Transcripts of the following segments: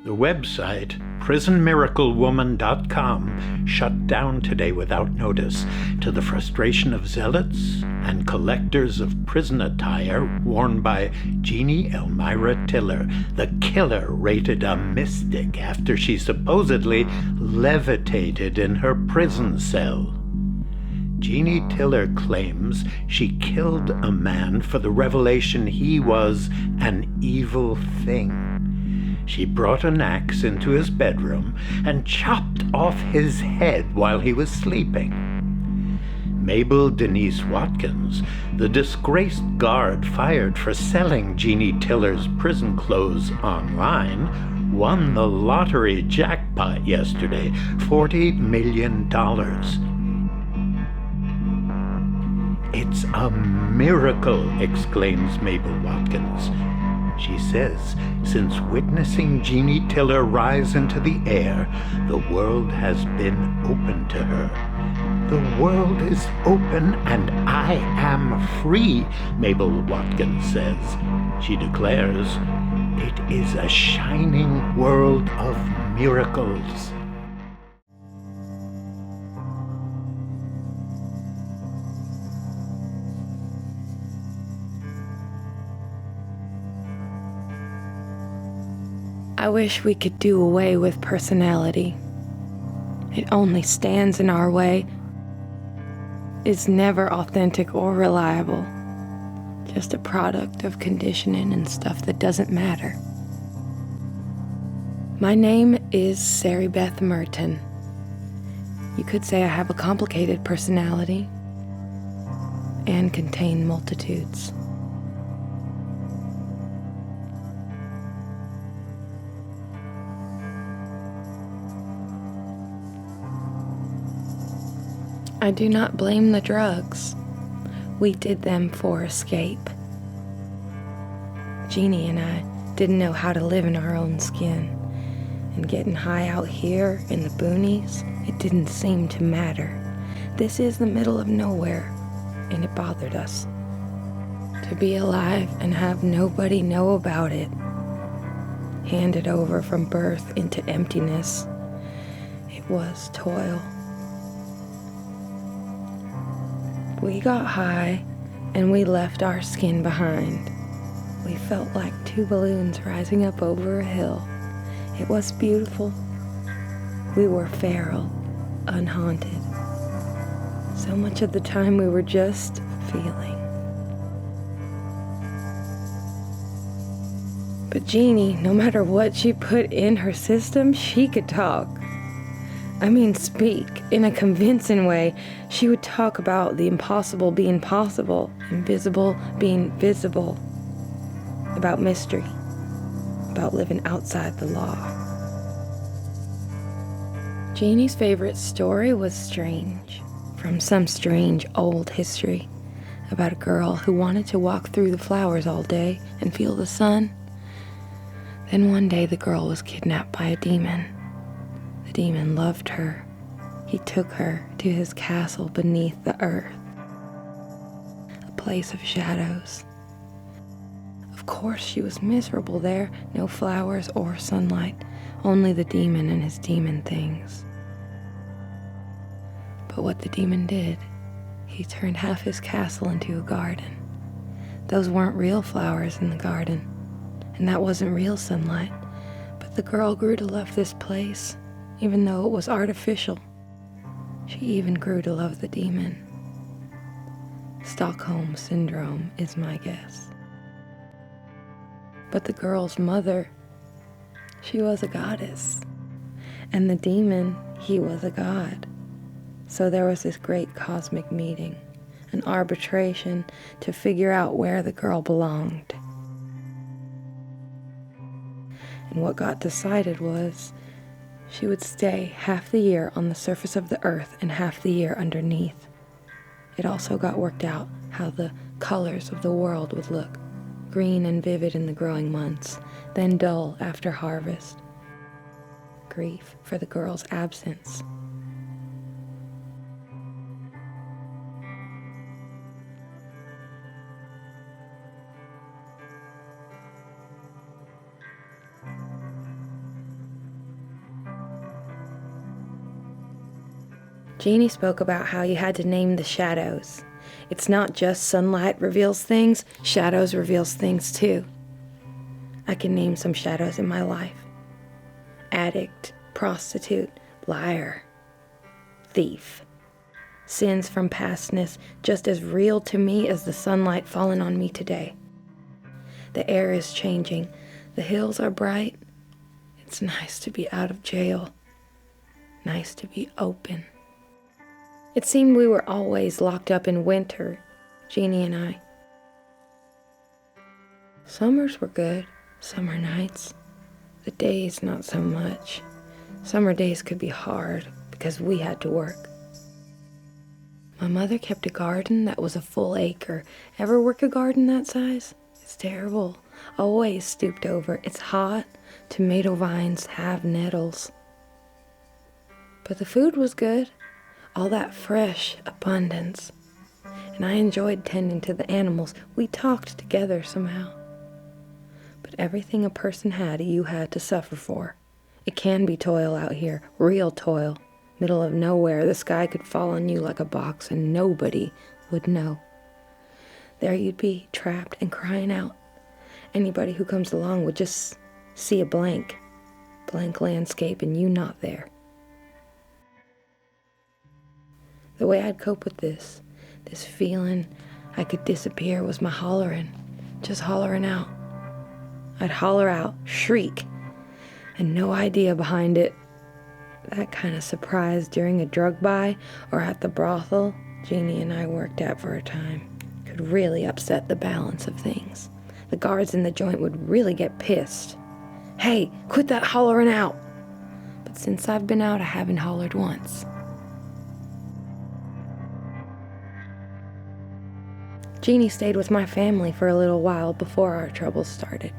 The website, prisonmiraclewoman.com, shut down today without notice, to the frustration of zealots and collectors of prison attire worn by Jeannie Elmira Tiller, the killer rated a mystic after she supposedly levitated in her prison cell. Jeannie Tiller claims she killed a man for the revelation he was an evil thing. She brought an axe into his bedroom and chopped off his head while he was sleeping. Mabel Denise Watkins, the disgraced guard fired for selling Jeannie Tiller's prison clothes online, won the lottery jackpot yesterday, $40 million. "It's a miracle," exclaims Mabel Watkins. She says, since witnessing Jeannie Tiller rise into the air, the world has been open to her. "The world is open and I am free," Mabel Watkins says. She declares, "It is a shining world of miracles." I wish we could do away with personality. It only stands in our way, is never authentic or reliable, just a product of conditioning and stuff that doesn't matter. My name is Sari Beth Merton. You could say I have a complicated personality and contain multitudes. I do not blame the drugs. We did them for escape. Jeannie and I didn't know how to live in our own skin, and getting high out here in the boonies, it didn't seem to matter. This is the middle of nowhere, and it bothered us. To be alive and have nobody know about it, handed over from birth into emptiness, it was toil. We got high, and we left our skin behind. We felt like two balloons rising up over a hill. It was beautiful. We were feral, unhaunted. So much of the time we were just feeling. But Jeannie, no matter what she put in her system, she could talk. I mean, speak in a convincing way. She would talk about the impossible being possible, invisible being visible, about mystery, about living outside the law. Jeannie's favorite story was strange, from some strange old history, about a girl who wanted to walk through the flowers all day and feel the sun. Then one day the girl was kidnapped by a demon. The demon loved her. He took her to his castle beneath the earth, a place of shadows. Of course, she was miserable there, no flowers or sunlight, only the demon and his demon things. But what the demon did, he turned half his castle into a garden. Those weren't real flowers in the garden, and that wasn't real sunlight, but the girl grew to love this place, even though it was artificial. She even grew to love the demon. Stockholm Syndrome is my guess. But the girl's mother, she was a goddess. And the demon, he was a god. So there was this great cosmic meeting, an arbitration to figure out where the girl belonged. And what got decided was she would stay half the year on the surface of the earth and half the year underneath. It also got worked out how the colors of the world would look, green and vivid in the growing months, then dull after harvest. Grief for the girl's absence. Jeannie spoke about how you had to name the shadows. It's not just sunlight reveals things, shadows reveals things too. I can name some shadows in my life. Addict, prostitute, liar, thief. Sins from pastness just as real to me as the sunlight falling on me today. The air is changing. The hills are bright. It's nice to be out of jail. Nice to be open. It seemed we were always locked up in winter, Jeannie and I. Summers were good, summer nights. The days, not so much. Summer days could be hard because we had to work. My mother kept a garden that was a full acre. Ever work a garden that size? It's terrible. Always stooped over. It's hot. Tomato vines have nettles. But the food was good. All that fresh abundance. And I enjoyed tending to the animals. We talked together somehow. But everything a person had, you had to suffer for. It can be toil out here, real toil. Middle of nowhere, the sky could fall on you like a box and nobody would know. There you'd be, trapped and crying out. Anybody who comes along would just see a blank landscape and you not there. The way I'd cope with this feeling I could disappear was my hollering, just hollering out. I'd holler out, shriek, and no idea behind it. That kind of surprise during a drug buy or at the brothel Jeannie and I worked at for a time could really upset the balance of things. The guards in the joint would really get pissed. Hey, quit that hollering out! But since I've been out, I haven't hollered once. Jeannie stayed with my family for a little while before our troubles started.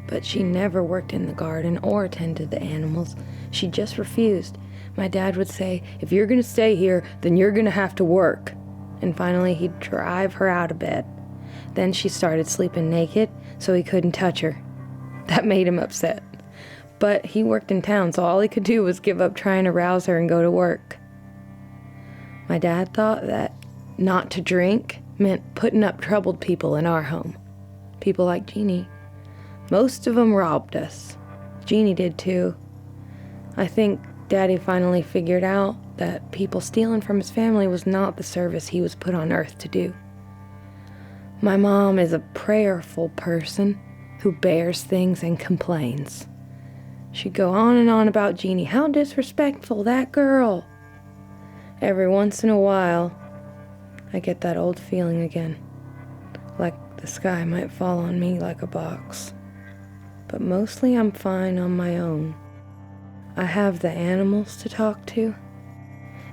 But she never worked in the garden or tended the animals. She just refused. My dad would say, if you're going to stay here, then you're going to have to work. And finally, he'd drive her out of bed. Then she started sleeping naked, so he couldn't touch her. That made him upset. But he worked in town, so all he could do was give up trying to rouse her and go to work. My dad thought that not to drink meant putting up troubled people in our home. People like Jeannie. Most of them robbed us. Jeannie did too. I think Daddy finally figured out that people stealing from his family was not the service he was put on earth to do. My mom is a prayerful person who bears things and complains. She'd go on and on about Jeannie. How disrespectful, that girl. Every once in a while, I get that old feeling again, like the sky might fall on me like a box. But mostly I'm fine on my own. I have the animals to talk to,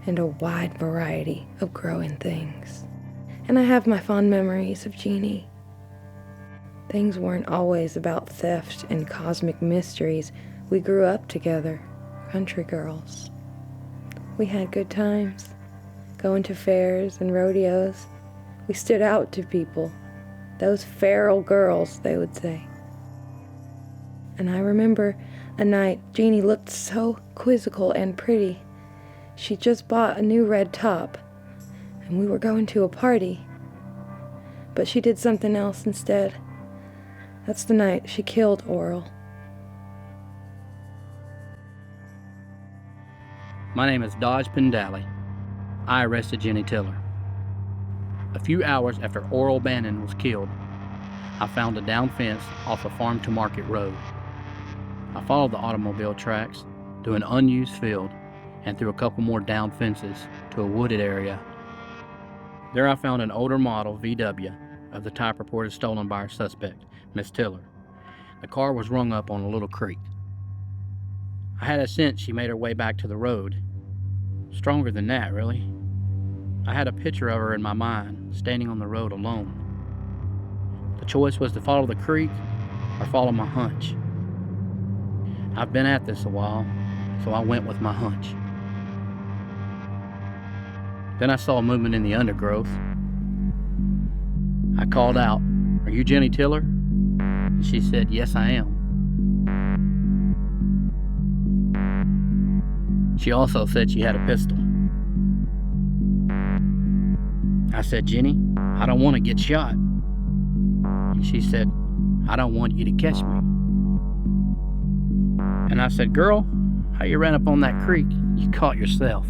and a wide variety of growing things. And I have my fond memories of Jeannie. Things weren't always about theft and cosmic mysteries. We grew up together, country girls. We had good times, going to fairs and rodeos. We stood out to people. Those feral girls, they would say. And I remember a night Jeannie looked so quizzical and pretty. She just bought a new red top, and we were going to a party. But she did something else instead. That's the night she killed Oral. My name is Dodge Pendally. I arrested Jenny Tiller. A few hours after Oral Bannon was killed, I found a down fence off a Farm to Market road. I followed the automobile tracks to an unused field and through a couple more down fences to a wooded area. There I found an older model VW of the type reported stolen by our suspect, Miss Tiller. The car was rung up on a little creek. I had a sense she made her way back to the road. Stronger than that, really. I had a picture of her in my mind, standing on the road alone. The choice was to follow the creek or follow my hunch. I've been at this a while, so I went with my hunch. Then I saw movement in the undergrowth. I called out, "Are you Jenny Tiller?" And she said, "Yes, I am." She also said she had a pistol. I said, Jenny, I don't want to get shot. And she said, I don't want you to catch me. And I said, girl, how you ran up on that creek? You caught yourself.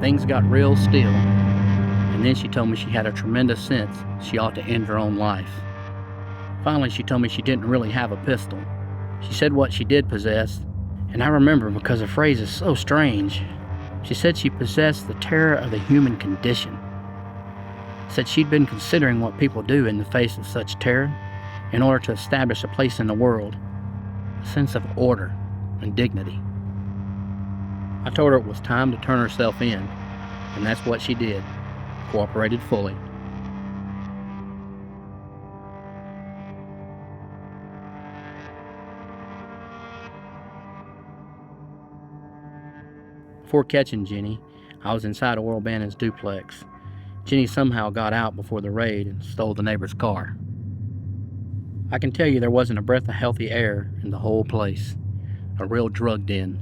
Things got real still, and then she told me she had a tremendous sense she ought to end her own life. Finally, she told me she didn't really have a pistol. She said what she did possess, and I remember because the phrase is so strange. She said she possessed the terror of the human condition. Said she'd been considering what people do in the face of such terror in order to establish a place in the world, a sense of order and dignity. I told her it was time to turn herself in, and that's what she did, cooperated fully. Before catching Jenny, I was inside Oral Bannon's duplex. Jenny somehow got out before the raid and stole the neighbor's car. I can tell you there wasn't a breath of healthy air in the whole place. A real drug den.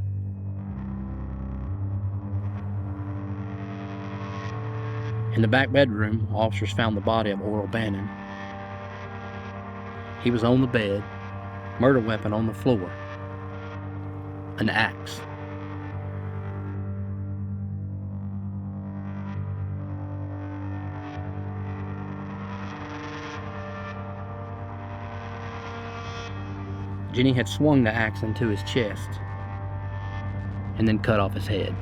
In the back bedroom, officers found the body of Oral Bannon. He was on the bed, murder weapon on the floor, an axe. Jenny had swung the axe into his chest and then cut off his head.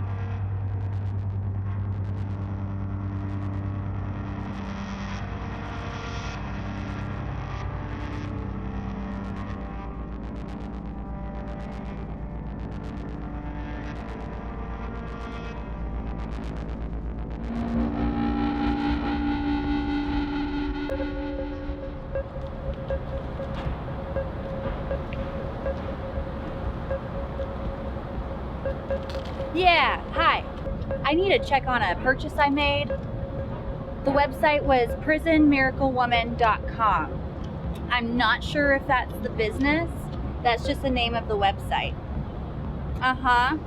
Yeah, hi. I need to check on a purchase I made. The website was prisonmiraclewoman.com. I'm not sure if that's the business. That's just the name of the website. Uh-huh.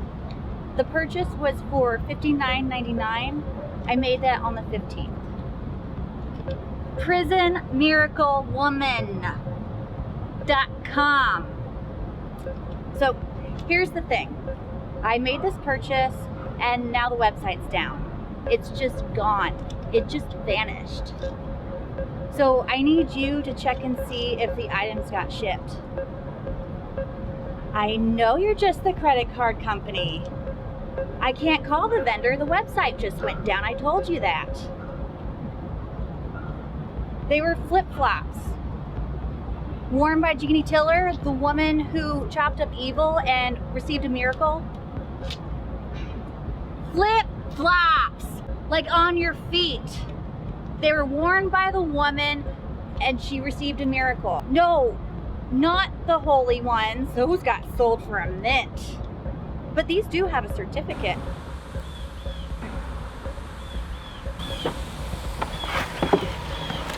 The purchase was for $59.99. I made that on the 15th. prisonmiraclewoman.com. So, here's the thing. I made this purchase and now the website's down. It's just gone. It just vanished. So I need you to check and see if the items got shipped. I know you're just the credit card company. I can't call the vendor. The website just went down. I told you that. They were flip-flops. Worn by Jeannie Tiller, the woman who chopped up evil and received a miracle. Flip-flops, like on your feet. They were worn by the woman and she received a miracle. No, not the holy ones. Those got sold for a mint. But these do have a certificate.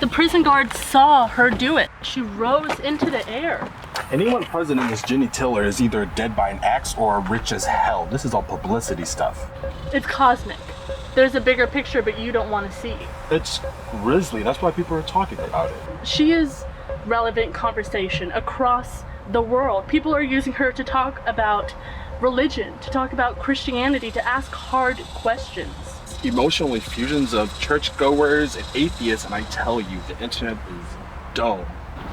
The prison guard saw her do it. She rose into the air. Anyone present in this Jenny Tiller is either dead by an axe or rich as hell. This is all publicity stuff. It's cosmic. There's a bigger picture, but you don't want to see. It's grisly. That's why people are talking about it. She is relevant conversation across the world. People are using her to talk about religion, to talk about Christianity, to ask hard questions. Emotional infusions of churchgoers and atheists, and I tell you, the internet is dumb.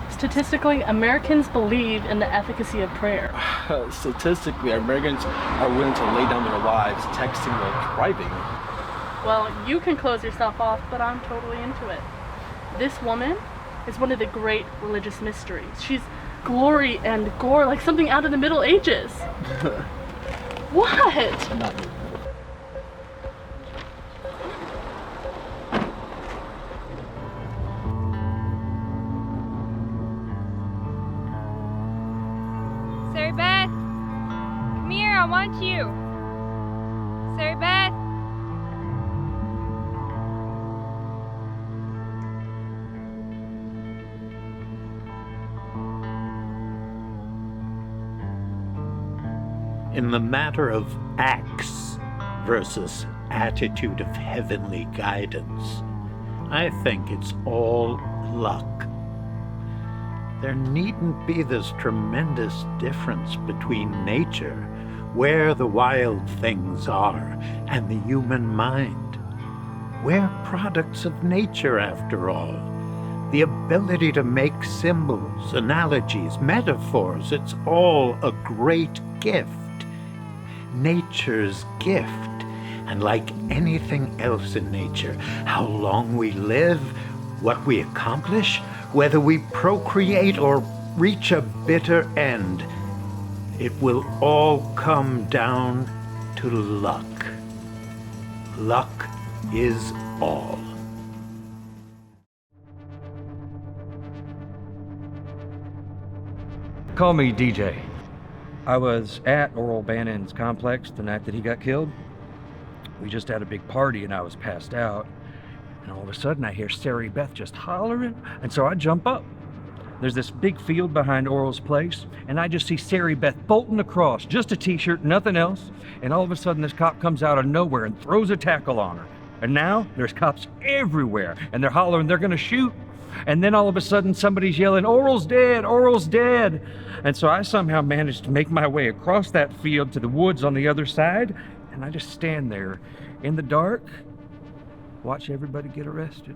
Statistically, Americans believe in the efficacy of prayer. Statistically, Americans are willing to lay down their lives texting or driving. Well, you can close yourself off, but I'm totally into it. This woman is one of the great religious mysteries. She's glory and gore, like something out of the Middle Ages. What? Not me. Sarah Beth, come here, I want you. Sarah Beth. In the matter of acts versus attitude of heavenly guidance, I think it's all luck. There needn't be this tremendous difference between nature, where the wild things are, and the human mind. We're products of nature, after all. The ability to make symbols, analogies, metaphors, it's all a great gift. Nature's gift. And like anything else in nature, how long we live, what we accomplish, whether we procreate or reach a bitter end, it will all come down to luck. Luck is all. Call me DJ. I was at Oral Bannon's complex the night that he got killed. We just had a big party and I was passed out. And all of a sudden I hear Sarah Beth just hollering, and so I jump up. There's this big field behind Oral's place, and I just see Sarah Beth bolting across, just a t-shirt, nothing else. And all of a sudden this cop comes out of nowhere and throws a tackle on her. And now there's cops everywhere, and they're hollering they're gonna shoot. And then all of a sudden somebody's yelling, "Oral's dead, Oral's dead." And so I somehow managed to make my way across that field to the woods on the other side, and I just stand there in the dark, watch everybody get arrested.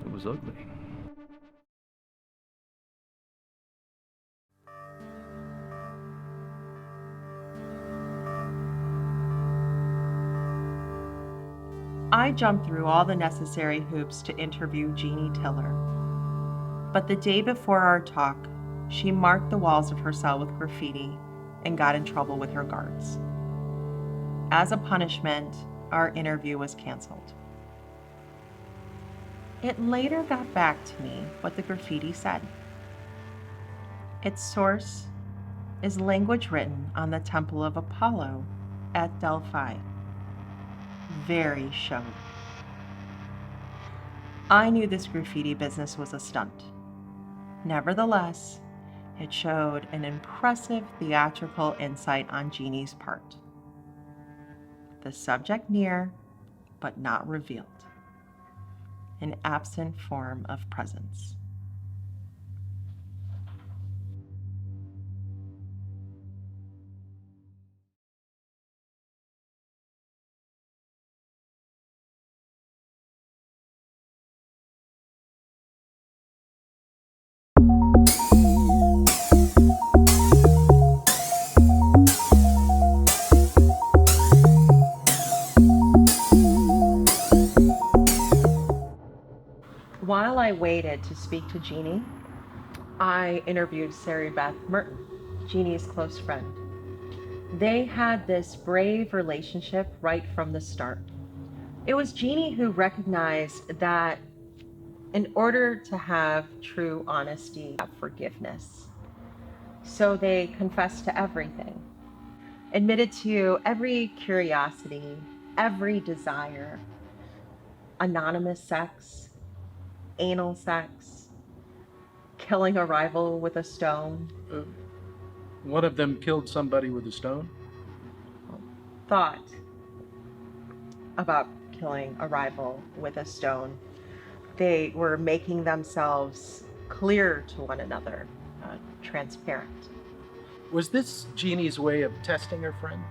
It was ugly. I jumped through all the necessary hoops to interview Jeannie Tiller. But the day before our talk, she marked the walls of her cell with graffiti and got in trouble with her guards. As a punishment, our interview was canceled. It later got back to me what the graffiti said. Its source is language written on the Temple of Apollo at Delphi. Very showy. I knew this graffiti business was a stunt. Nevertheless, it showed an impressive theatrical insight on Jeannie's part. The subject near, but not revealed. An absent form of presence. While I waited to speak to Jeannie, I interviewed Sarah Beth Merton, Jeannie's close friend. They had this brave relationship right from the start. It was Jeannie who recognized that in order to have true honesty, have forgiveness. So they confessed to everything, admitted to every curiosity, every desire, anonymous sex, anal sex, killing a rival with a stone. One of them killed somebody with a stone? Thought about killing a rival with a stone. They were making themselves clear to one another, transparent. Was this Jeannie's way of testing her friend?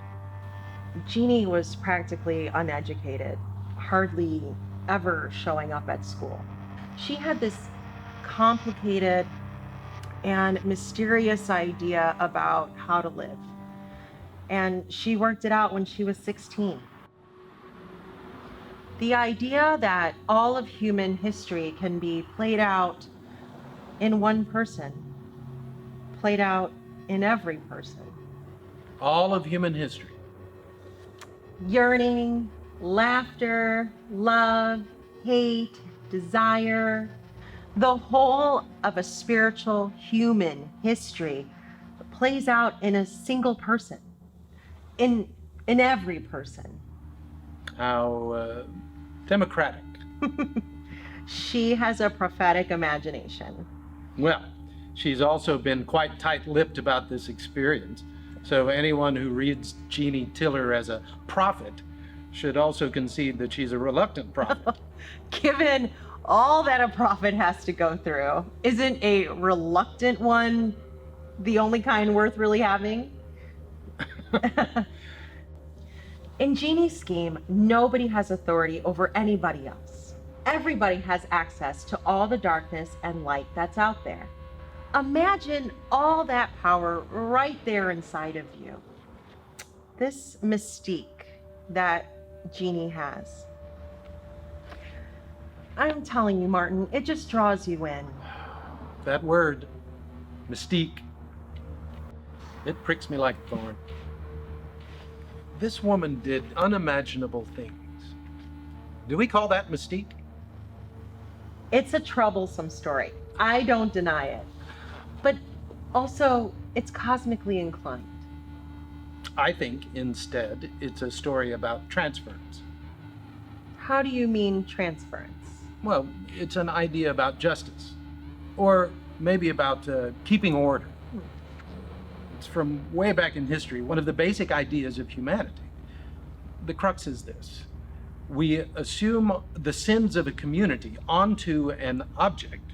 Jeannie was practically uneducated, hardly ever showing up at school. She had this complicated and mysterious idea about how to live. And she worked it out when she was 16. The idea that all of human history can be played out in one person, played out in every person. All of human history. Yearning, laughter, love, hate, desire, the whole of a spiritual human history plays out in a single person, in every person. How democratic. She has a prophetic imagination. Well, she's also been quite tight-lipped about this experience. So anyone who reads Jeannie Tiller as a prophet should also concede that she's a reluctant prophet. Given all that a prophet has to go through, isn't a reluctant one the only kind worth really having? In Jeannie's scheme, nobody has authority over anybody else. Everybody has access to all the darkness and light that's out there. Imagine all that power right there inside of you. This mystique that Jeannie has. I'm telling you, Martin, it just draws you in. That word, mystique, it pricks me like a thorn. This woman did unimaginable things. Do we call that mystique? It's a troublesome story. I don't deny it. But also, it's cosmically inclined. I think, instead, it's a story about transference. How do you mean transference? Well, it's an idea about justice. Or maybe about keeping order. It's from way back in history, one of the basic ideas of humanity. The crux is this. We assume the sins of a community onto an object,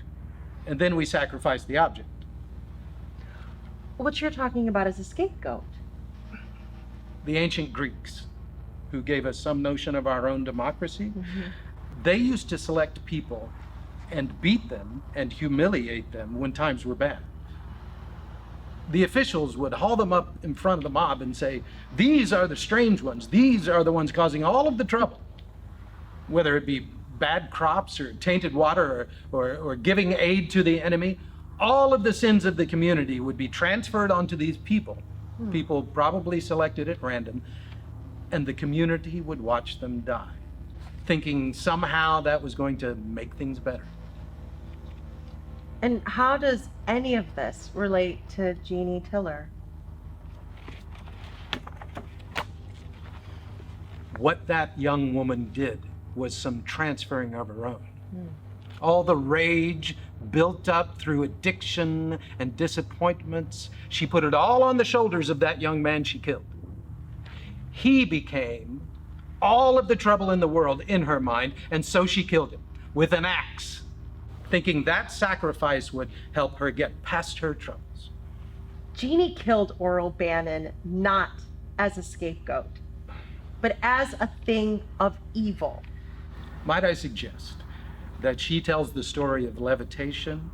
and then we sacrifice the object. What you're talking about is a scapegoat. The ancient Greeks, who gave us some notion of our own democracy, they used to select people and beat them and humiliate them when times were bad. The officials would haul them up in front of the mob and say, "These are the strange ones. These are the ones causing all of the trouble." Whether it be bad crops or tainted water or giving aid to the enemy, all of the sins of the community would be transferred onto these people. People probably selected at random, and the community would watch them die, thinking somehow that was going to make things better. And how does any of this relate to Jeannie Tiller? What that young woman did was some transferring of her own. All the rage built up through addiction and disappointments, she put it all on the shoulders of that young man she killed. He became all of the trouble in the world in her mind, and so she killed him with an axe, thinking that sacrifice would help her get past her troubles. Jeannie killed Oral Bannon not as a scapegoat, but as a thing of evil. Might I suggest that she tells the story of levitation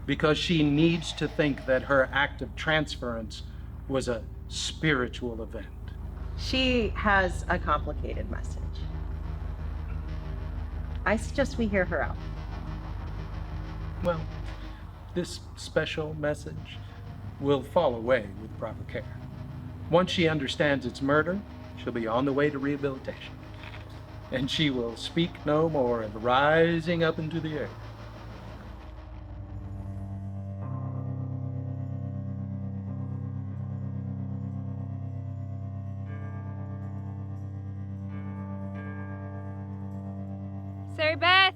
because she needs to think that her act of transference was a spiritual event. She has a complicated message. I suggest we hear her out. Well, this special message will fall away with proper care. Once she understands it's murder, she'll be on the way to rehabilitation. And she will speak no more of rising up into the air. Sarah Beth,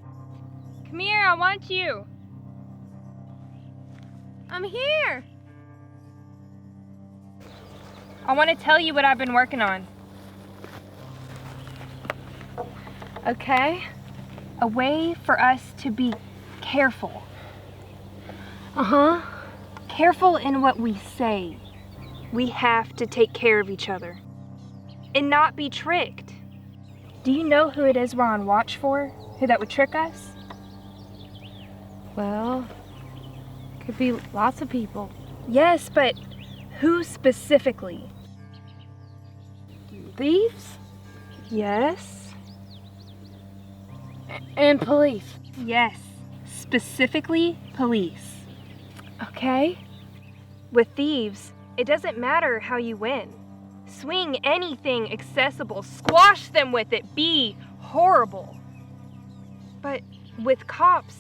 come here, I want you. I'm here. I want to tell you what I've been working on. Okay? A way for us to be careful. Careful in what we say. We have to take care of each other and not be tricked. Do you know who it is we're on watch for? Who that would trick us? Well, could be lots of people. Yes, but who specifically? Thieves? Yes. And police. Yes, specifically police. Okay. With thieves, it doesn't matter how you win. Swing anything accessible, squash them with it, be horrible. But with cops,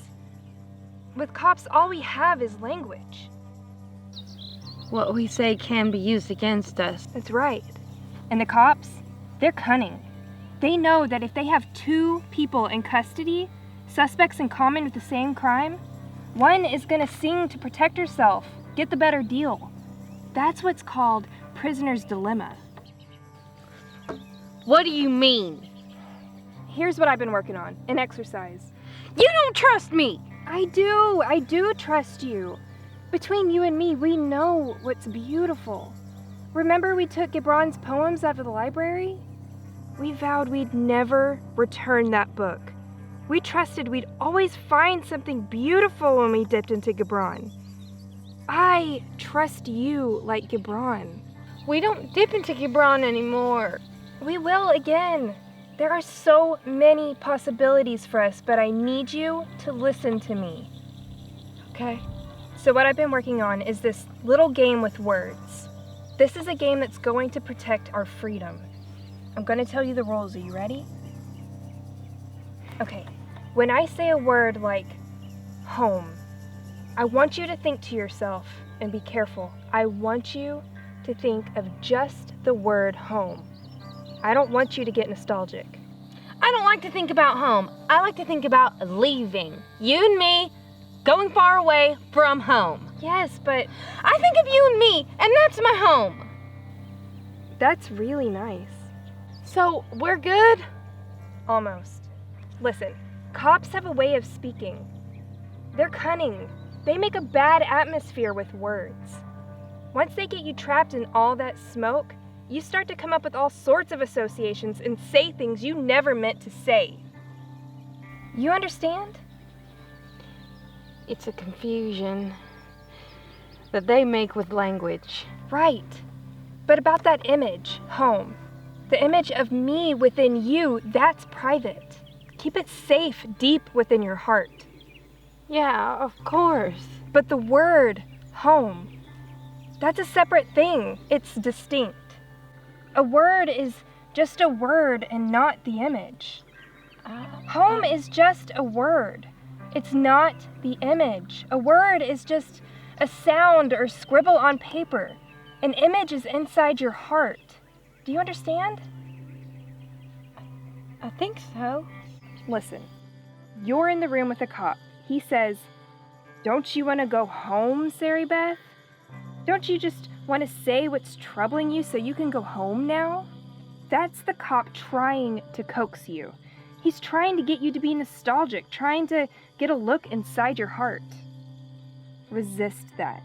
all we have is language. What we say can be used against us. That's right. And the cops, they're cunning. They know that if they have two people in custody, suspects in common with the same crime, one is gonna sing to protect herself, get the better deal. That's what's called prisoner's dilemma. What do you mean? Here's what I've been working on, an exercise. You don't trust me! I do trust you. Between you and me, we know what's beautiful. Remember we took Gibran's poems out of the library? We vowed we'd never return that book. We trusted we'd always find something beautiful when we dipped into Gibran. I trust you like Gibran. We don't dip into Gibran anymore. We will again. There are so many possibilities for us, but I need you to listen to me. Okay? So what I've been working on is this little game with words. This is a game that's going to protect our freedom. I'm going to tell you the rules. Are you ready? Okay. When I say a word like home, I want you to think to yourself, and be careful, I want you to think of just the word home. I don't want you to get nostalgic. I don't like to think about home. I like to think about leaving. You and me, going far away from home. Yes, but I think of you and me, and that's my home. That's really nice. So, we're good? Almost. Listen, cops have a way of speaking. They're cunning. They make a bad atmosphere with words. Once they get you trapped in all that smoke, you start to come up with all sorts of associations and say things you never meant to say. You understand? It's a confusion that they make with language. Right. But about that image, home, the image of me within you, that's private. Keep it safe deep within your heart. Yeah, of course. But the word home, that's a separate thing. It's distinct. A word is just a word and not the image. Home is just a word. It's not the image. A word is just a sound or scribble on paper. An image is inside your heart. Do you understand? I think so. Listen, you're in the room with a cop. He says, "Don't you want to go home, Sari Beth? Don't you just want to say what's troubling you so you can go home now?" That's the cop trying to coax you. He's trying to get you to be nostalgic, trying to get a look inside your heart. Resist that.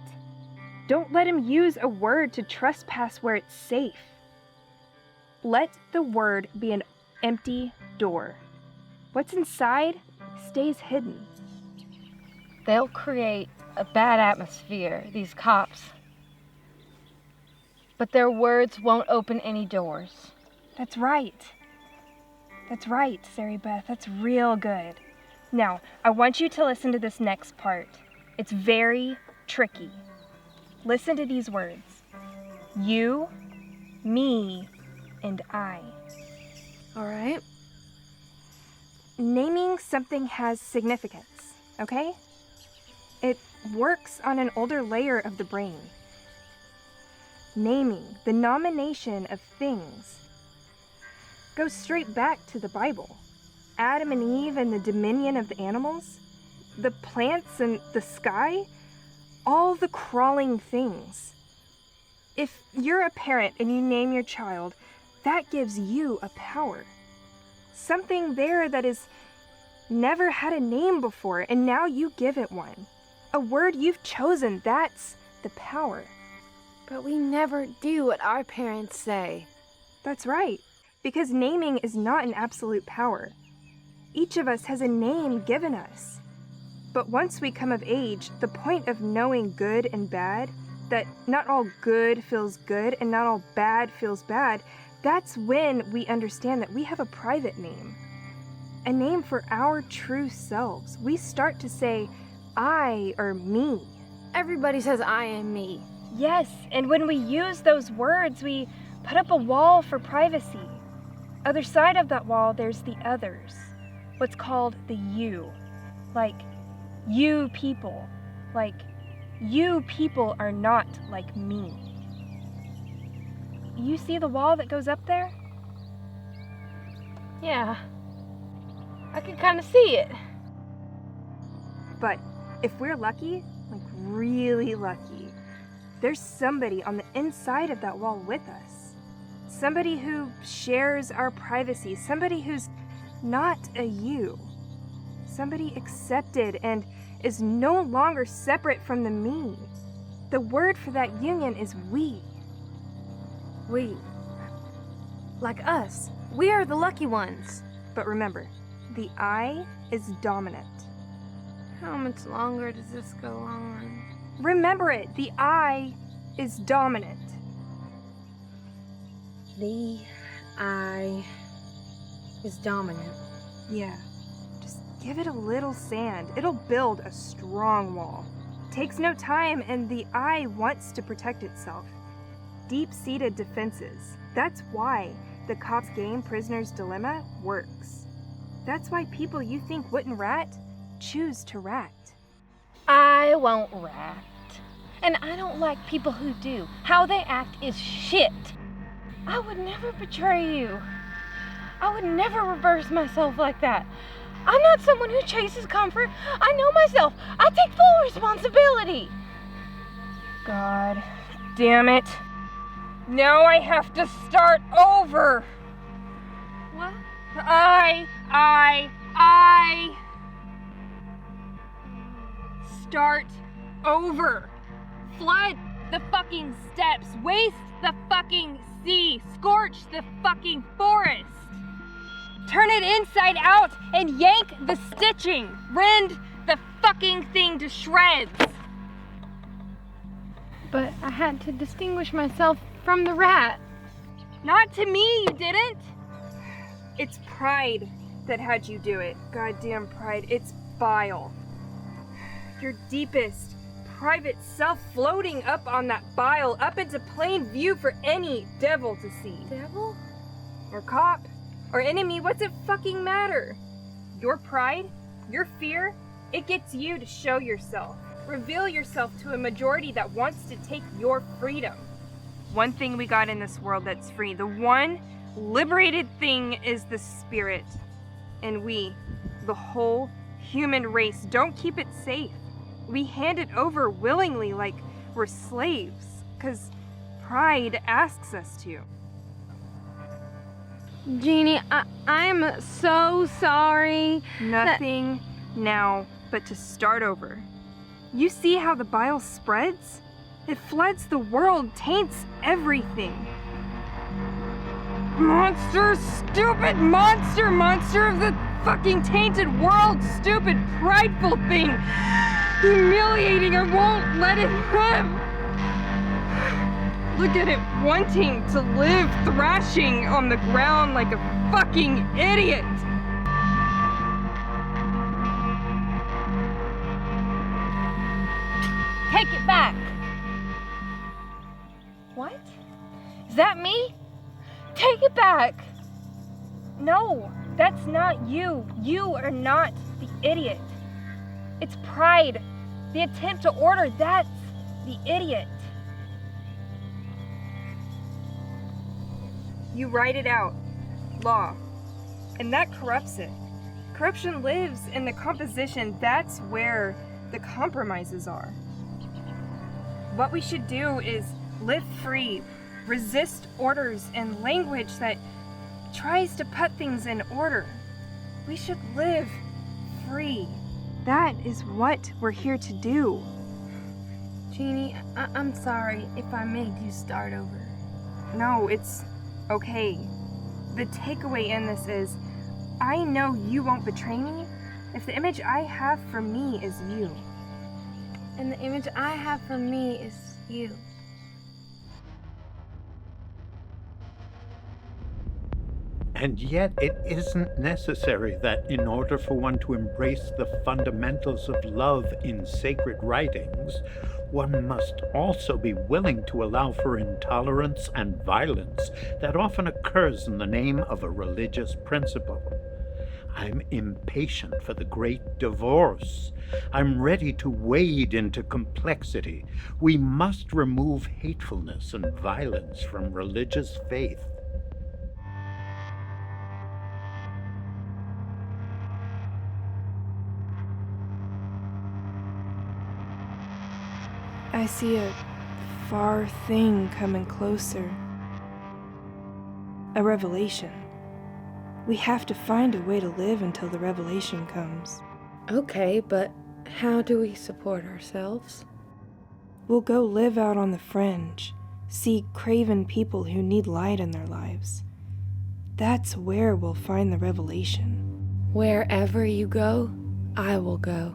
Don't let him use a word to trespass where it's safe. Let the word be an empty door. What's inside stays hidden. They'll create a bad atmosphere, these cops. But their words won't open any doors. That's right. That's right, Sari Beth. That's real good. Now, I want you to listen to this next part. It's very tricky. Listen to these words. You, me, and I. All right. Naming something has significance, okay? It works on an older layer of the brain. Naming, the nomination of things, goes straight back to the Bible. Adam and Eve and the dominion of the animals, the plants and the sky, all the crawling things. If you're a parent and you name your child, that gives you a power. Something there that has never had a name before, and now you give it one. A word you've chosen, that's the power. But we never do what our parents say. That's right, because naming is not an absolute power. Each of us has a name given us. But once we come of age, the point of knowing good and bad, that not all good feels good and not all bad feels bad, that's when we understand that we have a private name. a name for our true selves. We start to say, I or me. Everybody says I and me. Yes, and when we use those words, we put up a wall for privacy. Other side of that wall, there's the others. What's called the you. Like, you people. Like, you people are not like me. You see the wall that goes up there? Yeah. I can kind of see it. But if we're lucky, like really lucky, there's somebody on the inside of that wall with us. Somebody who shares our privacy. Somebody who's not a you. Somebody accepted and is no longer separate from the me. The word for that union is we. We. Like us. We are the lucky ones. But remember, the I is dominant. How much longer does this go on? Remember it, the I is dominant. The I is dominant. Yeah, just give it a little sand. It'll build a strong wall. Takes no time, and the I wants to protect itself. Deep-seated defenses. That's why the cop's game Prisoner's Dilemma works. That's why people you think wouldn't rat choose to rat. I won't rat. And I don't like people who do. How they act is shit. I would never betray you. I would never reverse myself like that. I'm not someone who chases comfort. I know myself. I take full responsibility. God damn it. Now I have to start over. What? I start over. Flood the fucking steppes. Waste the fucking sea. Scorch the fucking forest. Turn it inside out and yank the stitching. Rend the fucking thing to shreds. But I had to distinguish myself from the rat. Not to me, you didn't. It's pride that had you do it. Goddamn pride. It's bile. Your deepest, private self floating up on that bile, up into plain view for any devil to see. Devil? Or cop, or enemy, what's it fucking matter? Your pride, your fear, it gets you to show yourself. Reveal yourself to a majority that wants to take your freedom. One thing we got in this world that's free, the one liberated thing is the spirit. And we, the whole human race, don't keep it safe. We hand it over willingly like we're slaves, because pride asks us to. Jeannie, I'm so sorry. Nothing now but to start over. You see how the bile spreads? It floods the world, taints everything. Monster, stupid monster, monster of the fucking tainted world, stupid, prideful thing. Humiliating, I won't let it live. Look at it wanting to live, thrashing on the ground like a fucking idiot. Take it back. What? Is that me? Take it back. No, that's not you. You are not the idiot. It's pride. The attempt to order, that's the idiot. You write it out. Law. And that corrupts it. Corruption lives in the composition. That's where the compromises are. What we should do is live free, resist orders and language that tries to put things in order. We should live free. That is what we're here to do. Jeannie, I'm sorry if I made you start over. No, it's okay. The takeaway in this is, I know you won't betray me if the image I have for me is you. And the image I have for me is you. And yet it isn't necessary that in order for one to embrace the fundamentals of love in sacred writings, one must also be willing to allow for intolerance and violence that often occurs in the name of a religious principle. I'm impatient for the great divorce. I'm ready to wade into complexity. We must remove hatefulness and violence from religious faith. I see a far thing coming closer. A revelation. We have to find a way to live until the revelation comes. Okay, but how do we support ourselves? We'll go live out on the fringe, see craven people who need light in their lives. That's where we'll find the revelation. Wherever you go, I will go.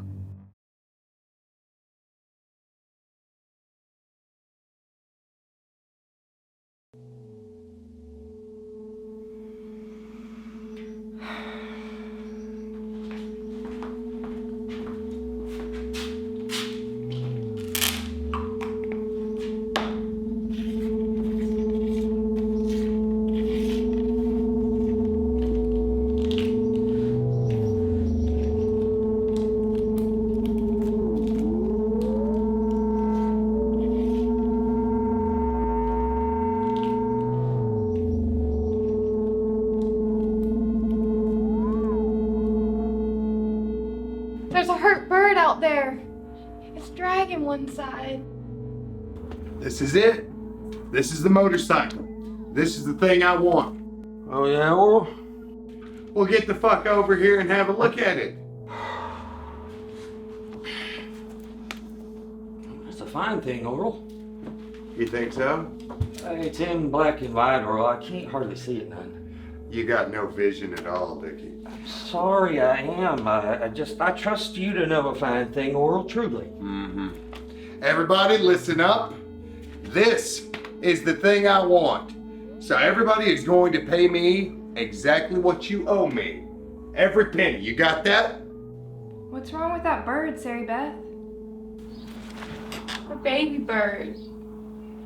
There's a hurt bird out there. It's dragging one side. This is it. This is the motorcycle. This is the thing I want. Oh, yeah, Oral? Well, get the fuck over here and have a look at it. It's a fine thing, Oral. You think so? It's in black and white, Oral. I can't hardly see it none. You got no vision at all, Dickie. Sorry, I am. I trust you to know a fine thing, Oral, truly. Mm-hmm. Everybody, listen up. This is the thing I want. So everybody is going to pay me exactly what you owe me. Every penny. You got that? What's wrong with that bird, Sari Beth? A baby bird.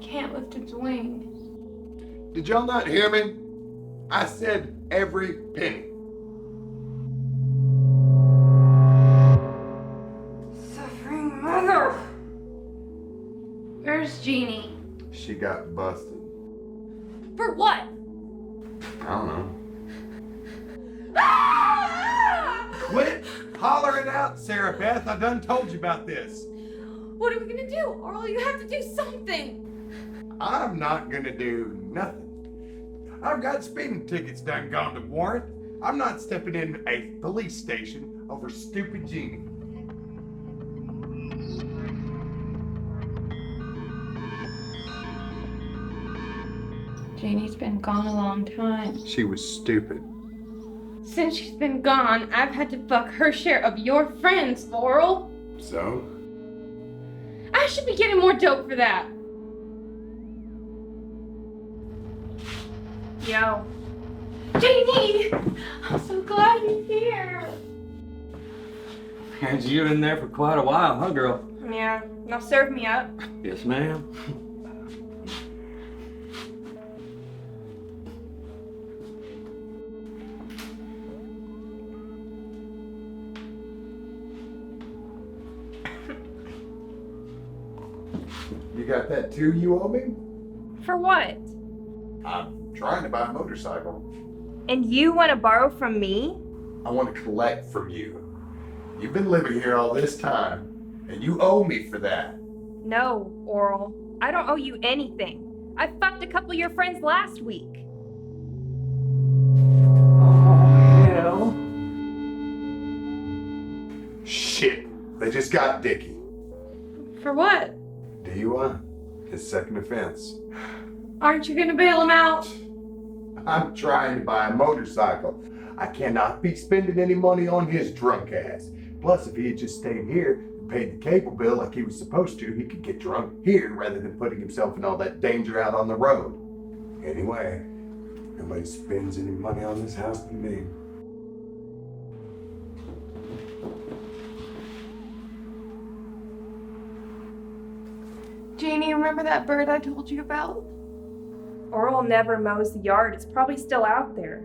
Can't lift its wing. Did y'all not hear me? I said every penny. Suffering mother! Where's Jeannie? She got busted. For what? I don't know. Quit hollering out, Sarah Beth. I done told you about this. What are we gonna do? Oral, you have to do something! I'm not gonna do nothing. I've got speeding tickets done gone to warrant. I'm not stepping in a police station over stupid Jeannie. Jeannie's been gone a long time. She was stupid. Since she's been gone, I've had to fuck her share of your friends, Oral. So? I should be getting more dope for that. Yo. Jeannie! I'm so glad you're here. Had you in there for quite a while, huh, girl? Yeah, now serve me up. Yes, ma'am. You got that too you owe me? For what? I'm trying to buy a motorcycle. And you want to borrow from me? I want to collect from you. You've been living here all this time, and you owe me for that. No, Oral. I don't owe you anything. I fucked a couple of your friends last week. Oh, hell. Shit, they just got Dickie. For what? DUI, his second offense. Aren't you gonna bail him out? I'm trying to buy a motorcycle. I cannot be spending any money on his drunk ass. Plus, if he had just stayed here and paid the cable bill like he was supposed to, he could get drunk here rather than putting himself in all that danger out on the road. Anyway, Nobody spends any money on this house but me. Jeannie, remember that bird I told you about? Oral never mows the yard. It's probably still out there.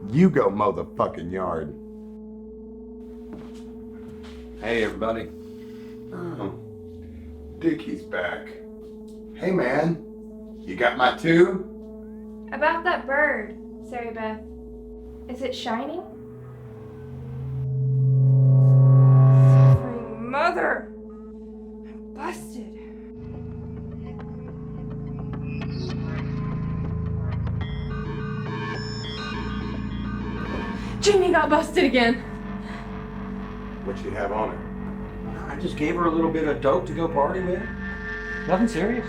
You go mow the fucking yard. Hey, everybody. Oh, Dickie's back. Hey, man. You got my tube? About that bird, Sarah Beth. Is it shining? Suffering mother! I'm busted. Jeannie got busted again. What you have on her? I just gave her a little bit of dope to go party with. Nothing serious.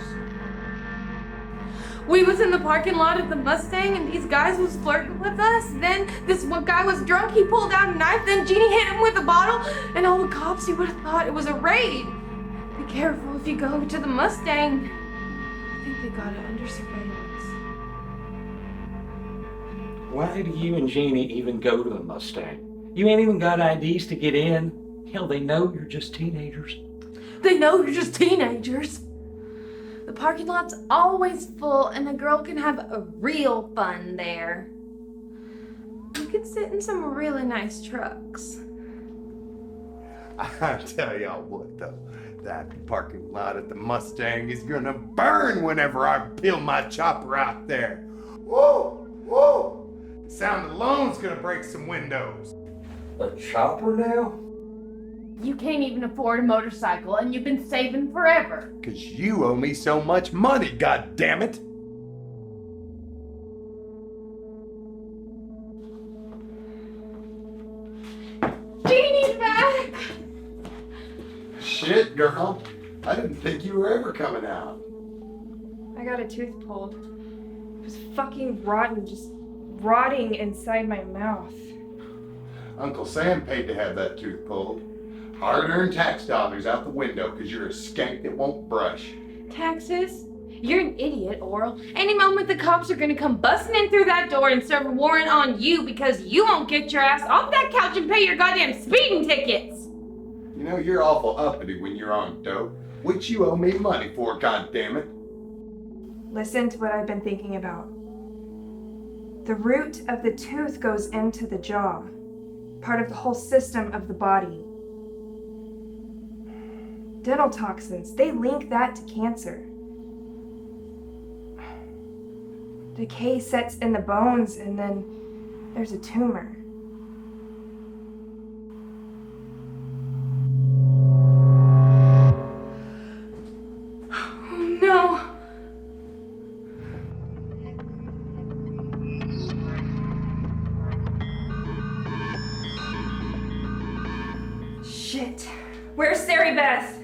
We was in the parking lot of the Mustang and these guys was flirting with us. Then this one guy was drunk, he pulled out a knife, then Jeannie hit him with a bottle, and all the cops, you would have thought it was a raid. Be careful if you go to the Mustang. I think they got it under surveillance. Why do you and Jeannie even go to the Mustang? You ain't even got IDs to get in. Hell, they know you're just teenagers. They know you're just teenagers. The parking lot's always full and a girl can have a real fun there. You could sit in some really nice trucks. I tell y'all what though, that parking lot at the Mustang is gonna burn whenever I peel my chopper out there. Whoa, whoa! The sound alone's gonna break some windows. A chopper now? You can't even afford a motorcycle and you've been saving forever. 'Cause you owe me so much money, goddammit! Jeannie's back! Shit, girl. I didn't think you were ever coming out. I got a tooth pulled. It was fucking rotten, just rotting inside my mouth. Uncle Sam paid to have that tooth pulled. Hard-earned tax dollars out the window because you're a skank that won't brush. Taxes? You're an idiot, Oral. Any moment the cops are gonna come busting in through that door and serve a warrant on you because you won't get your ass off that couch and pay your goddamn speeding tickets. You know, you're awful uppity when you're on dope, which you owe me money for, goddammit. Listen to what I've been thinking about. The root of the tooth goes into the jaw, part of the whole system of the body. Dental toxins, they link that to cancer. Decay sets in the bones and then there's a tumor. Oh no. Shit. Where's Sarah Beth?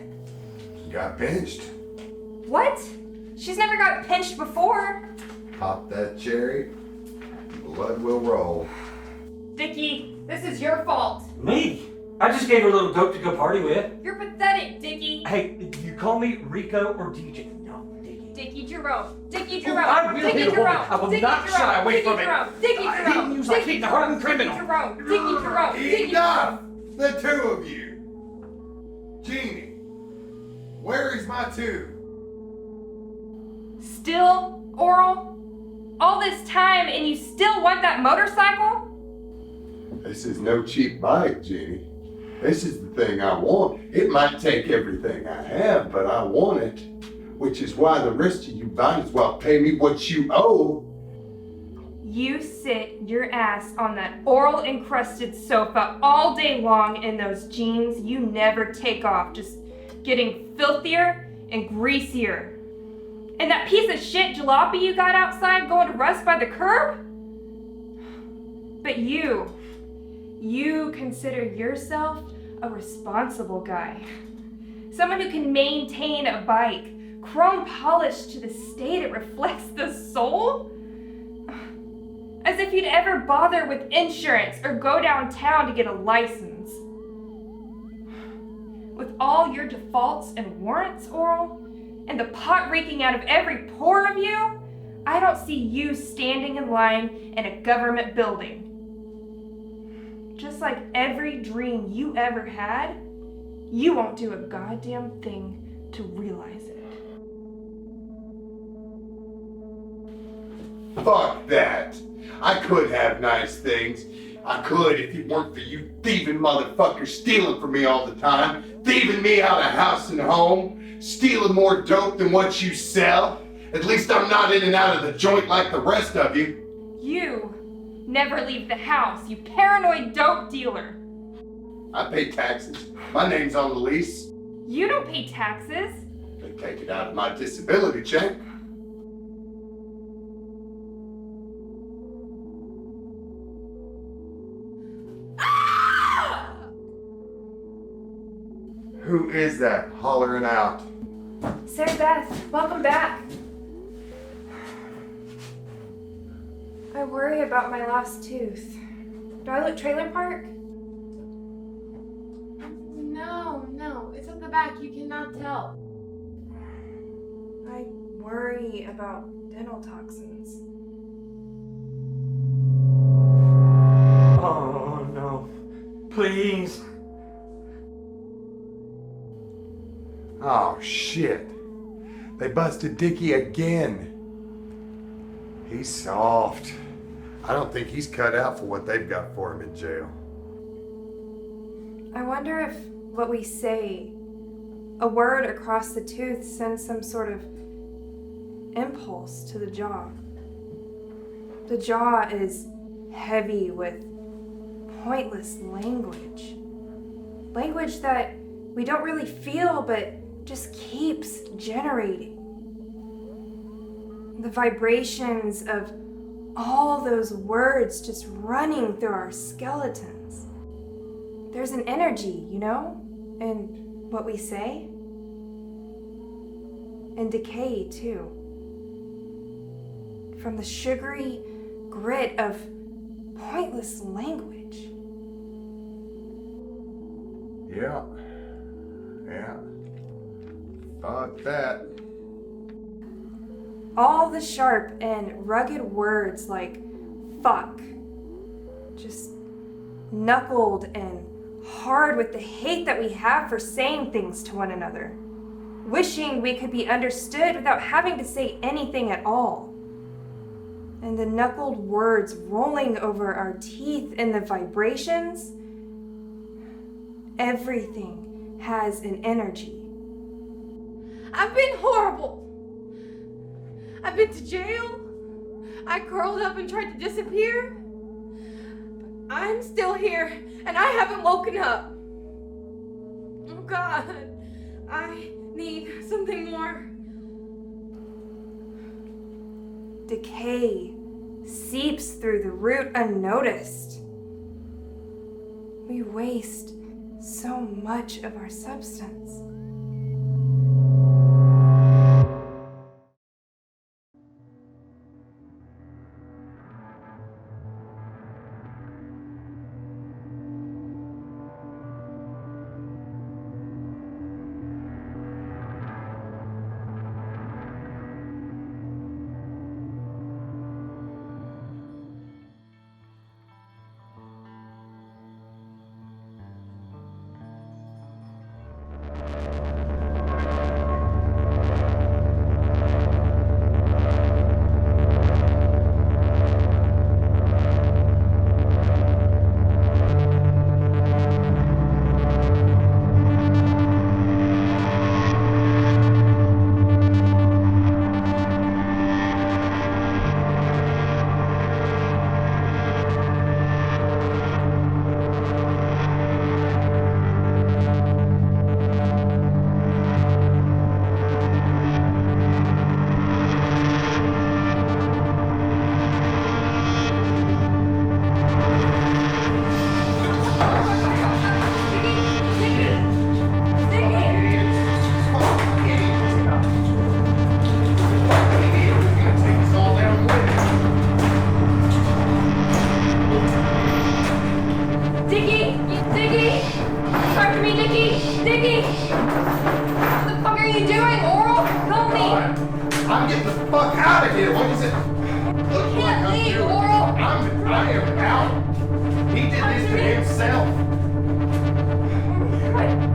Got pinched. What? She's never got pinched before. Pop that cherry, blood will roll. Dickie, this is your fault. Me? I just gave her a little dope to go party with. You're pathetic, Dickie. Hey, you call me Rico or DJ? No, Dickie. Dickie Jerome. Dickie Oh, Jerome. I will Dickie hit a woman. Jerome. I will Dickie not Jerome. shy away Dickie from it. Jerome. Dickie I Jerome. didn't use like hitting a hardened criminal. Dickie Jerome. Dickie Jerome. Dickie Enough! The two of you. Jeannie, where is my tube? Still, Oral? All this time and you still want that motorcycle? This is no cheap bike, Jeannie. This is the thing I want. It might take everything I have, but I want it. Which is why the rest of you might as well pay me what you owe. You sit your ass on that oral encrusted sofa all day long in those jeans you never take off, just getting filthier and greasier. And that piece of shit jalopy you got outside going to rust by the curb? But you consider yourself a responsible guy. Someone who can maintain a bike, chrome polished to the state it reflects the soul? As if you'd ever bother with insurance or go downtown to get a license. With all your defaults and warrants, Oral, and the pot reeking out of every pore of you, I don't see you standing in line in a government building. Just like every dream you ever had, you won't do a goddamn thing to realize it. Fuck that. I could have nice things. I could if it weren't for you thieving motherfuckers stealing from me all the time, thieving me out of house and home, stealing more dope than what you sell. At least I'm not in and out of the joint like the rest of you. You never leave the house, you paranoid dope dealer. I pay taxes. My name's on the lease. You don't pay taxes. They take it out of my disability check. Who is that hollering out? Sarah Beth, welcome back. I worry about my lost tooth. Do I look trailer park? No, it's at the back. You cannot tell. I worry about dental toxins. Oh, no. Please. Oh, shit. They busted Dickie again. He's soft. I don't think he's cut out for what they've got for him in jail. I wonder if what we say, a word across the tooth, sends some sort of impulse to the jaw. The jaw is heavy with pointless language. Language that we don't really feel but just keeps generating. The vibrations of all those words just running through our skeletons. There's an energy, you know, in what we say. And decay, too. From the sugary grit of pointless language. Yeah. Fuck that. All the sharp and rugged words like fuck, just knuckled and hard with the hate that we have for saying things to one another, wishing we could be understood without having to say anything at all. And the knuckled words rolling over our teeth and the vibrations, everything has an energy. I've been horrible. I've been to jail. I curled up and tried to disappear. But I'm still here, and I haven't woken up. Oh God, I need something more. Decay seeps through the root unnoticed. We waste so much of our substance. I'm getting the fuck out of here. What is it? Look what I'm doing. I am out. He did this to himself.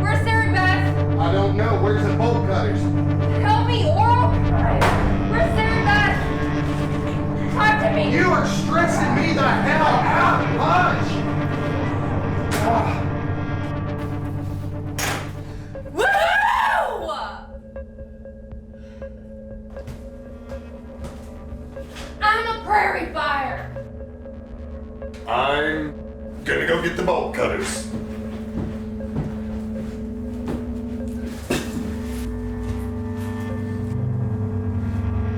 Where's Sarah Beth? I don't know. Where's the bolt cutters? Help me, Oral! Where's Sarah Beth? Talk to me! You are stressing me the hell out, Punch! Woohoo! I'm a prairie fire! I'm gonna go get the bolt cutters.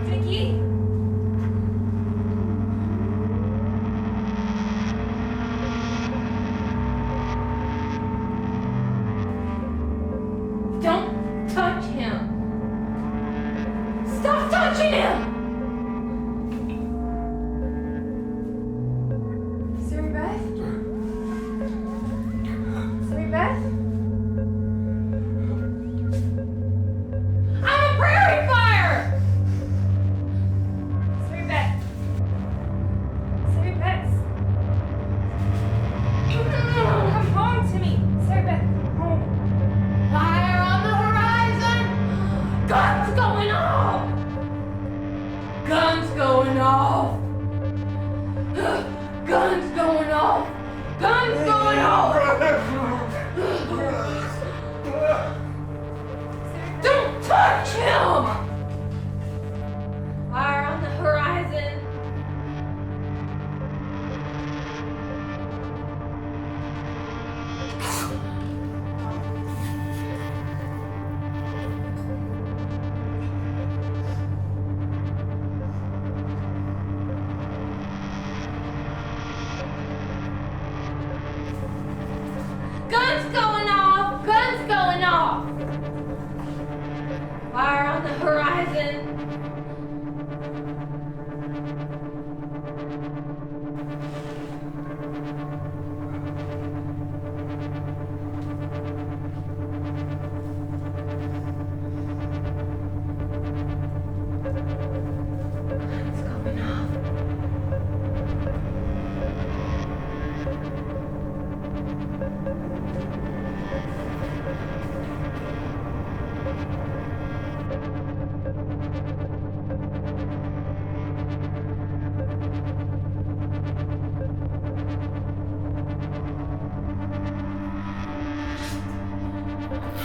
Vicky? Don't touch him! Stop touching him! Sarah Beth? Sarah Beth? I'm a prairie fire! Sarah Beth? Sarah Beth? Come home to me! Sarah Beth, come home. Fire on the horizon! Guns going off! Guns going off! Guns going off! Guns going off! Don't touch him! Fire on the horizon! Guns going off! Guns going off! Fire on the horizon! Guns going off!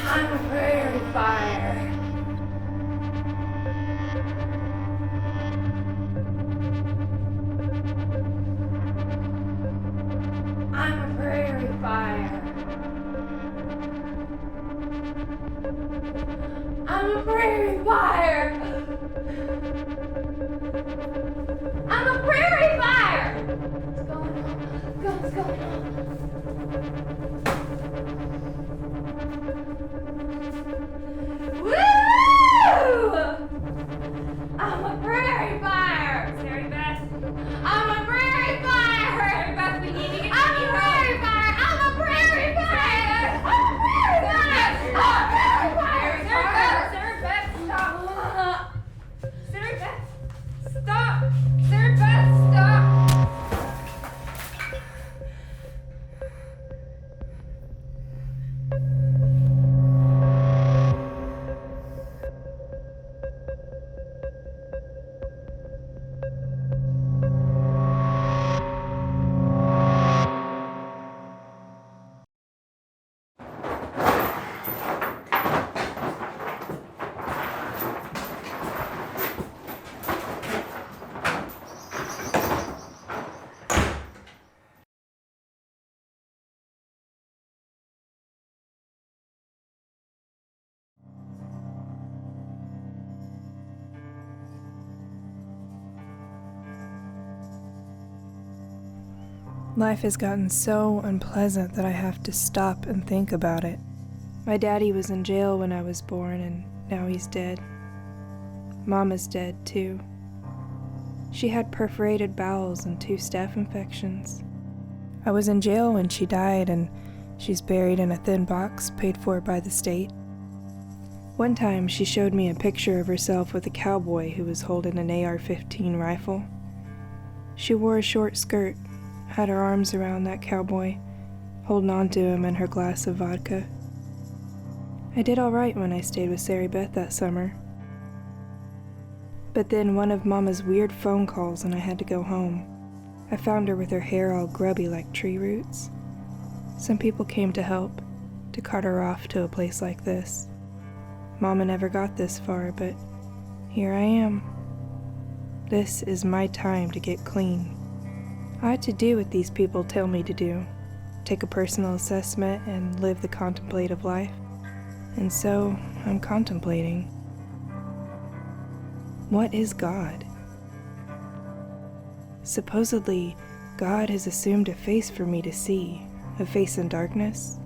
I'm a prairie fire. I'm a prairie fire. I'm a prairie fire. I'm a prairie fire. What's going on? Guns going on. Woo! I'm a prairie fire! Sarah Beth. I'm a prairie fire! Sarah Beth, we need to get I'm a prairie fire! I'm a prairie fire! I'm a prairie fire! I'm a prairie fire! Sarah Beth, stop! Sarah Beth, stop! Sarah Beth, stop! Life has gotten so unpleasant that I have to stop and think about it. My daddy was in jail when I was born, and now he's dead. Mama's dead, too. She had perforated bowels and 2 staph infections. I was in jail when she died, and she's buried in a thin box paid for by the state. One time, she showed me a picture of herself with a cowboy who was holding an AR-15 rifle. She wore a short skirt, had her arms around that cowboy, holding on to him and her glass of vodka. I did all right when I stayed with Sari Beth that summer. But then one of Mama's weird phone calls and I had to go home. I found her with her hair all grubby like tree roots. Some people came to help, to cart her off to a place like this. Mama never got this far, but here I am. This is my time to get clean. I had to do what these people tell me to do, take a personal assessment and live the contemplative life. And so I'm contemplating. What is God? Supposedly, God has assumed a face for me to see, a face in darkness,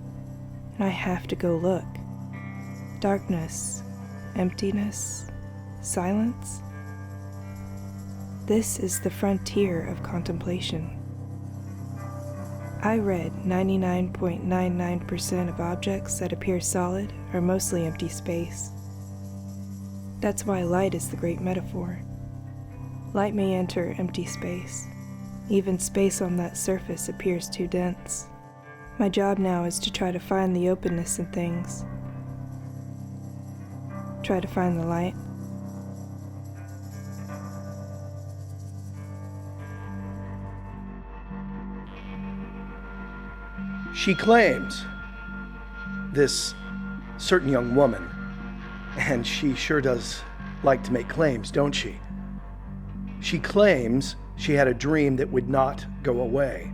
and I have to go look. Darkness, emptiness, silence. This is the frontier of contemplation. I read 99.99% of objects that appear solid are mostly empty space. That's why light is the great metaphor. Light may enter empty space. Even space on that surface appears too dense. My job now is to try to find the openness in things. Try to find the light. She claims, this certain young woman, and she sure does like to make claims, don't she? She claims she had a dream that would not go away,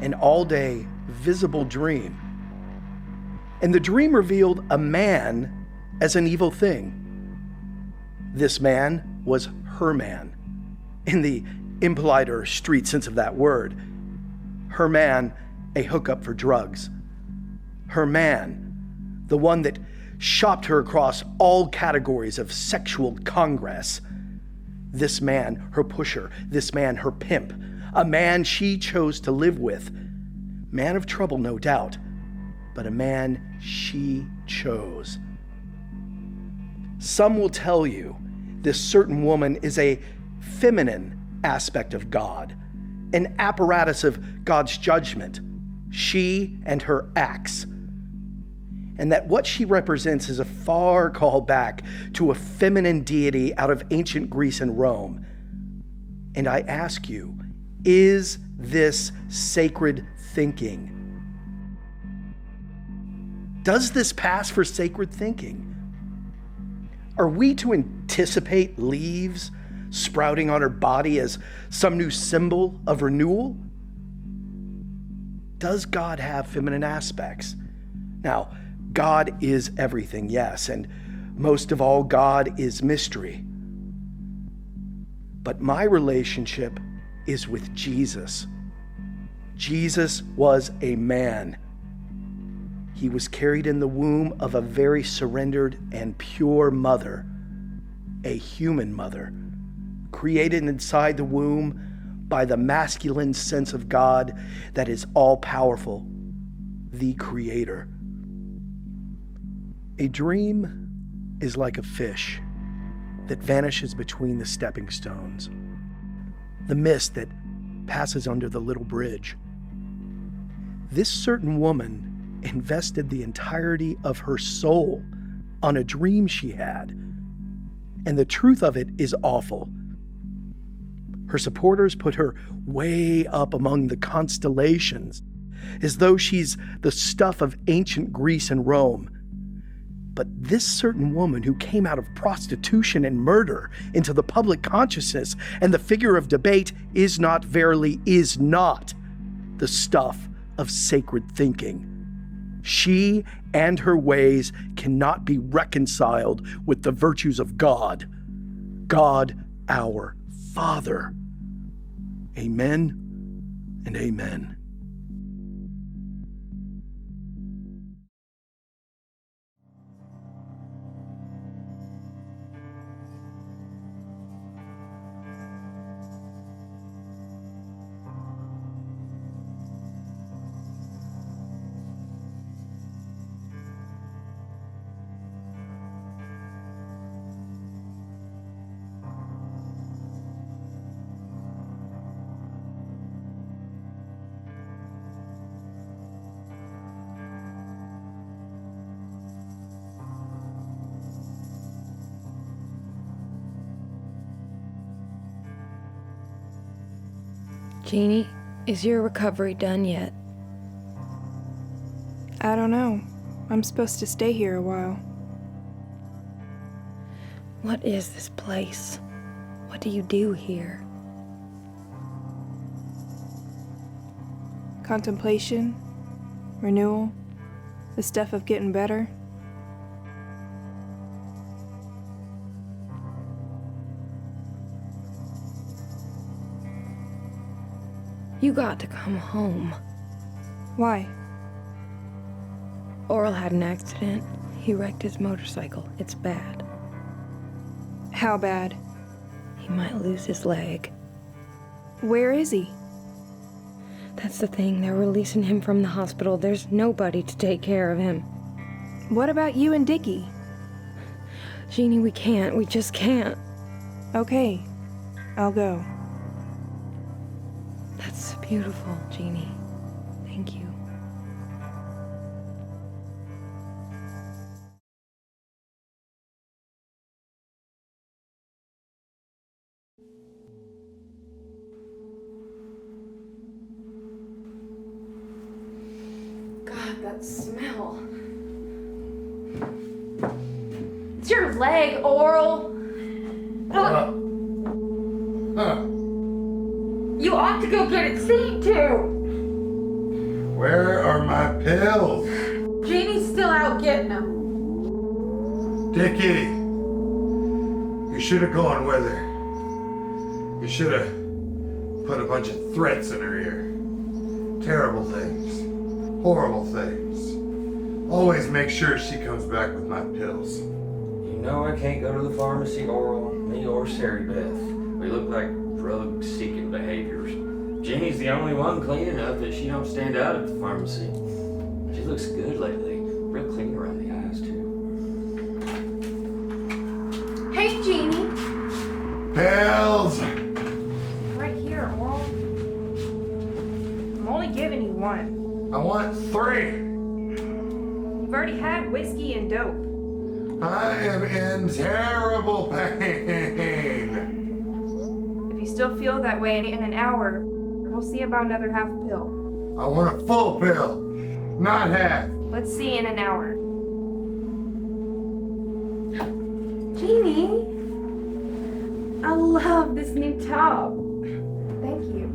an all-day visible dream. And the dream revealed a man as an evil thing. This man was her man, in the impolite or street sense of that word. Her man, a hookup for drugs. Her man, the one that shopped her across all categories of sexual congress. This man, her pusher. This man, her pimp. A man she chose to live with. Man of trouble, no doubt, but a man she chose. Some will tell you this certain woman is a feminine aspect of God, an apparatus of God's judgment, she and her acts, and that what she represents is a far call back to a feminine deity out of ancient Greece and Rome. And I ask you, is this sacred thinking? Does this pass for sacred thinking? Are we to anticipate leaves sprouting on her body as some new symbol of renewal? Does God have feminine aspects? Now, God is everything, yes, and most of all, God is mystery. But my relationship is with Jesus. Jesus was a man. He was carried in the womb of a very surrendered and pure mother, a human mother, created inside the womb by the masculine sense of God that is all-powerful, the Creator. A dream is like a fish that vanishes between the stepping stones, the mist that passes under the little bridge. This certain woman invested the entirety of her soul on a dream she had, and the truth of it is awful. Her supporters put her way up among the constellations, as though she's the stuff of ancient Greece and Rome. But this certain woman who came out of prostitution and murder into the public consciousness and the figure of debate is not the stuff of sacred thinking. She and her ways cannot be reconciled with the virtues of God, our Father. Amen and amen. Jeannie, is your recovery done yet? I don't know. I'm supposed to stay here a while. What is this place? What do you do here? Contemplation, renewal, the stuff of getting better. You got to come home. Why? Oral had an accident. He wrecked his motorcycle. It's bad. How bad? He might lose his leg. Where is he? That's the thing. They're releasing him from the hospital. There's nobody to take care of him. What about you and Dickie? Jeannie, we can't. We just can't. Okay, I'll go. That's beautiful, Jeannie. Thank you. God, that smell. It's your leg, Oral. You ought to go get it seen to. Where are my pills? Jeannie's still out getting them. Dickie, you should have gone with her. You should have put a bunch of threats in her ear. Terrible things. Horrible things. Always make sure she comes back with my pills. You know I can't go to the pharmacy, Oral, me or Sari Beth. We look like drug-seeking behaviors. Jeannie's the only one clean enough that she don't stand out at the pharmacy. She looks good lately. Real clean around the eyes, too. Hey, Jeannie. Pills! Right here, Oral. I'm only giving you one. I want 3. You've already had whiskey and dope. I am in terrible pain. If you still feel that way in an hour, we'll see about another half pill. I want a full pill, not half. Let's see in an hour. Jeannie, I love this new top. Thank you.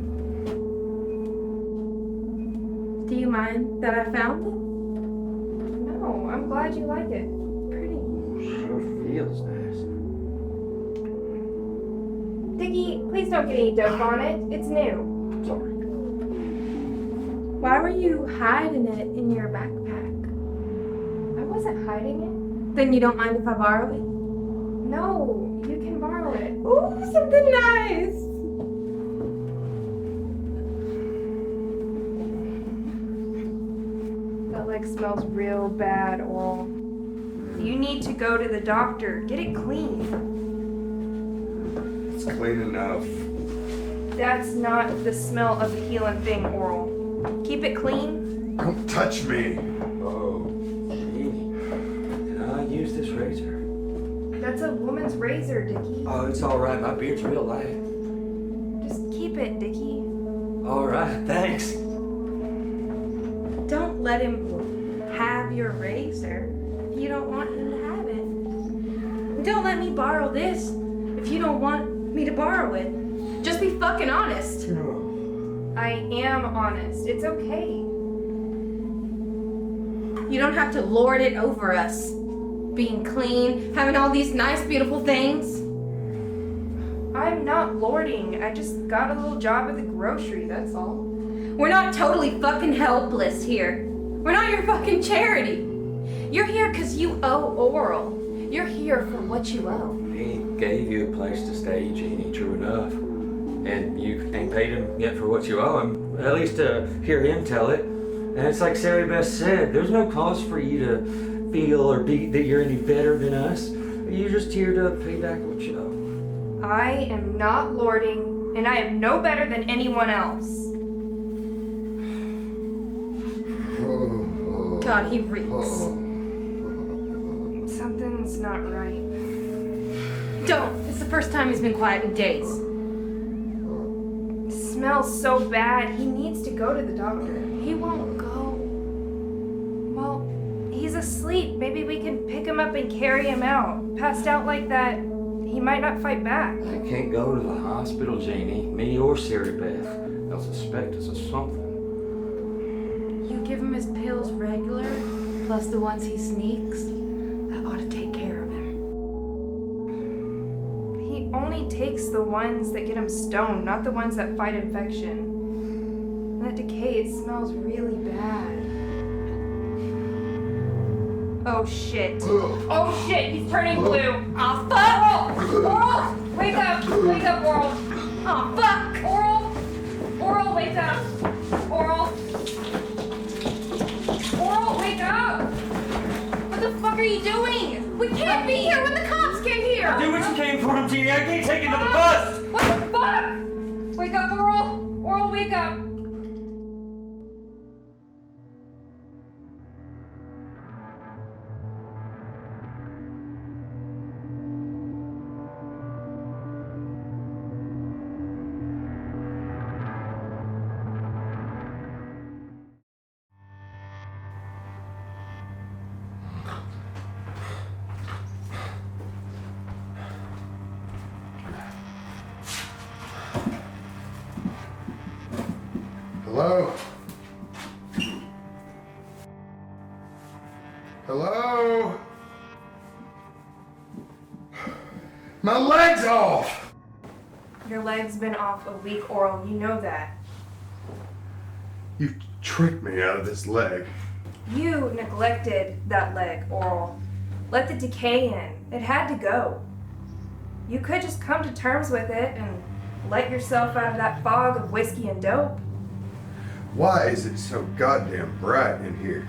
Do you mind that I found it? No, I'm glad you like it. Pretty. Sure feels nice. Dickie, please don't get any dope on it. It's new. Sorry. Why were you hiding it in your backpack? I wasn't hiding it. Then you don't mind if I borrow it? No, you can borrow it. Ooh, something nice. That leg smells real bad, Oral. You need to go to the doctor. Get it clean. It's clean enough. That's not the smell of the healing thing, Oral. Keep it clean. Don't touch me. Oh, Jeannie. Can I use this razor? That's a woman's razor, Dickie. Oh, it's all right. My beard's real light. Just keep it, Dickie. All right, thanks. Don't let him have your razor if you don't want him to have it. And don't let me borrow this if you don't want me to borrow it. Just be fucking honest. I am honest. It's okay. You don't have to lord it over us. Being clean, having all these nice, beautiful things. I'm not lording. I just got a little job at the grocery, that's all. We're not totally fucking helpless here. We're not your fucking charity. You're here because you owe Oral. You're here for what you owe. He gave you a place to stay, Jeannie, true enough. And you ain't paid him yet for what you owe him, at least to hear him tell it. And it's like Sari Beth said, there's no cause for you to feel or be that you're any better than us. You're just here to pay back what you owe. I am not lording, and I am no better than anyone else. God, he reeks. Something's not right. Don't. It's the first time he's been quiet in days. It smells so bad. He needs to go to the doctor. He won't go. Well, he's asleep. Maybe we can pick him up and carry him out. Passed out like that, he might not fight back. I can't go to the hospital, Janie. Me or Sarah Beth. They'll suspect us of something. You give him his pills regular, plus the ones he sneaks. That ought to take care of him. He only takes the ones that get him stoned, not the ones that fight infection. And that decay, it smells really bad. Oh shit. Oh shit, he's turning blue. Oh fuck! Oral! Wake up! Wake up, Oral! Oh fuck! Oral! Oral, wake up! Oral! Oral, wake up! What the fuck are you doing? We can't be here when the cops came here! Do what you came for him, Jeannie. I can't take him to the bus! What the fuck? Wake up, Oral! Oral, wake up! Hello? Hello? My leg's off! Your leg's been off a week, Oral. You know that. You tricked me out of this leg. You neglected that leg, Oral. Let the decay in. It had to go. You could just come to terms with it and let yourself out of that fog of whiskey and dope. Why is it so goddamn bright in here?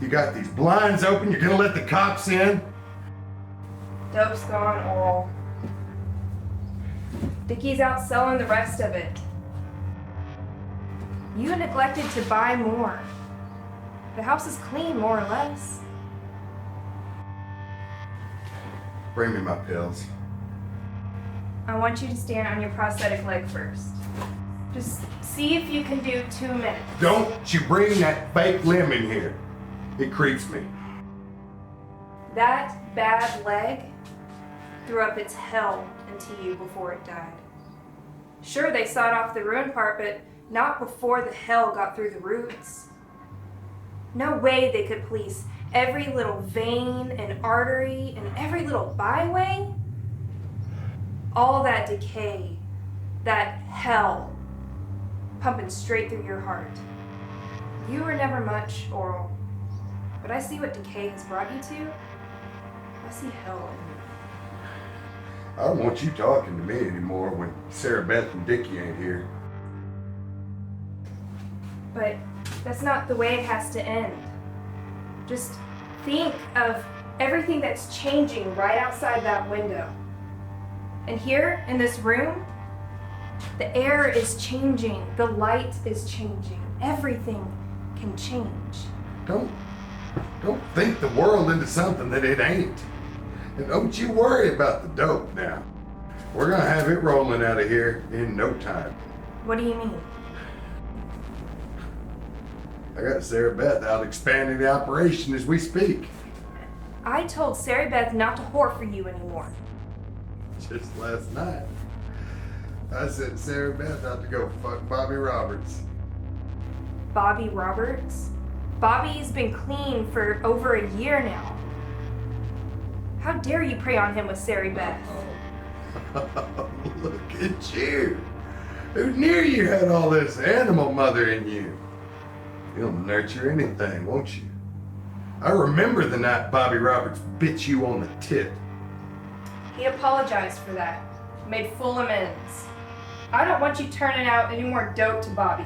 You got these blinds open, you're gonna let the cops in? Dope's gone, Oral. Dickie's out selling the rest of it. You neglected to buy more. The house is clean, more or less. Bring me my pills. I want you to stand on your prosthetic leg first. Just see if you can do 2 minutes. Don't you bring that fake limb in here. It creeps me. That bad leg threw up its hell into you before it died. Sure, they sawed off the ruined part, but not before the hell got through the roots. No way they could police every little vein and artery and every little byway. All that decay, that hell, pumping straight through your heart. You were never much, Oral, but I see what decay has brought you to. I see hell in you. I don't want you talking to me anymore when Sarah Beth and Dickie ain't here. But that's not the way it has to end. Just think of everything that's changing right outside that window. And here in this room, the air is changing, the light is changing, everything can change. Don't think the world into something that it ain't. And don't you worry about the dope now. We're gonna have it rolling out of here in no time. What do you mean? I got Sarah Beth out expanding the operation as we speak. I told Sarah Beth not to whore for you anymore. Just last night, I sent Sarah Beth out to go fuck Bobby Roberts. Bobby Roberts? Bobby's been clean for over a year now. How dare you prey on him with Sarah Beth? Look at you. Who knew you had all this animal mother in you? You'll nurture anything, won't you? I remember the night Bobby Roberts bit you on the tip. He apologized for that. Made full amends. I don't want you turning out any more dope to Bobby.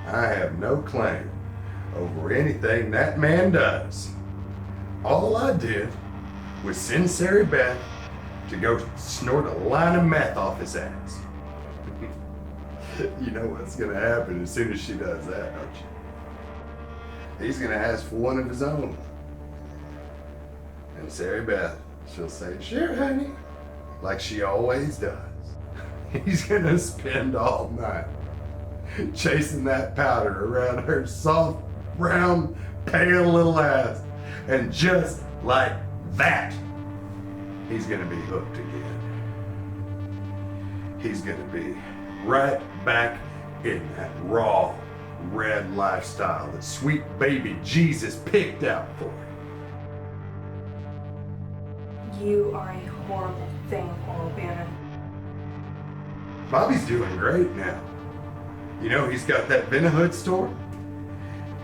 I have no claim over anything that man does. All I did was send Sarah Beth to go snort a line of meth off his ass. You know what's gonna happen as soon as she does that, don't you? He's gonna ask for one of his own. And Sarah Beth, she'll say, "Sure, honey," like she always does. He's gonna spend all night chasing that powder around her soft, round, pale little ass. And just like that, he's gonna be hooked again. He's gonna be right back in that raw, red lifestyle that sweet baby Jesus picked out for him. You are a horrible thing, Oral Bannon. Bobby's doing great now. You know, he's got that Vinahood store.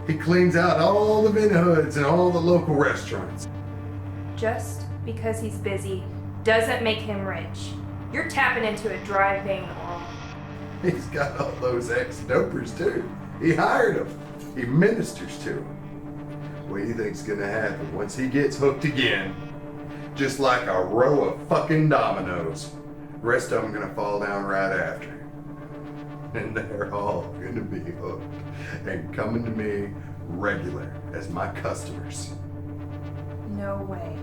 He cleans out all the Vinahoods and all the local restaurants. Just because he's busy doesn't make him rich. You're tapping into a dry vein, Oral. He's got all those ex-dopers too. He hired them. He ministers to them. What do you think's gonna happen once he gets hooked again? Just like a row of fucking dominoes. The rest of them gonna fall down right after. And they're all gonna be hooked and coming to me regular as my customers. No way.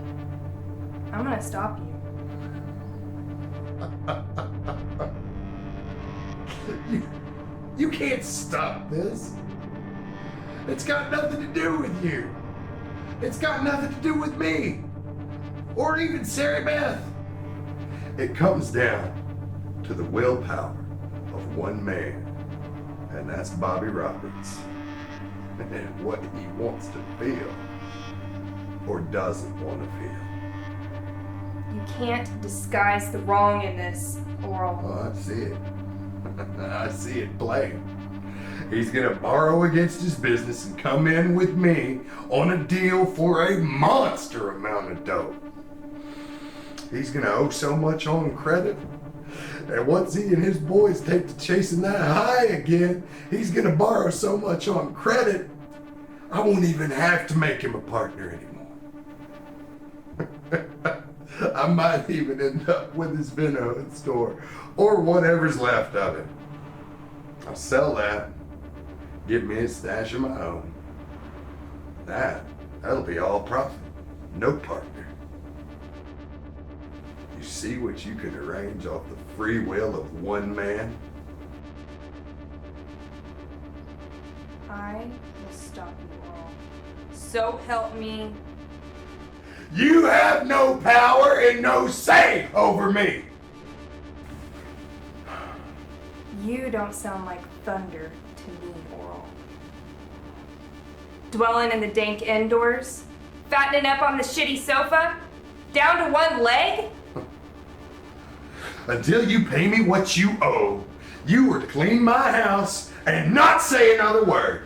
I'm gonna stop you. You can't stop this. It's got nothing to do with you. It's got nothing to do with me. Or even Sarah Beth. It comes down to the willpower of one man, and that's Bobby Roberts. And what he wants to feel or doesn't want to feel. You can't disguise the wrong in this, Oral. Oh, I see it. I see it plain. He's gonna borrow against his business and come in with me on a deal for a monster amount of dough. He's gonna owe so much on credit, and once he and his boys take to chasing that high again, he's gonna borrow so much on credit, I won't even have to make him a partner anymore. I might even end up with his Vino store, or whatever's left of it. I'll sell that, get me a stash of my own. That'll be all profit, no partner. You see what you can arrange off the free will of one man? I will stop you, Oral. So help me. You have no power and no say over me! You don't sound like thunder to me, Oral. Dwelling in the dank indoors? Fattening up on the shitty sofa? Down to one leg? Until you pay me what you owe, you were to clean my house and not say another word.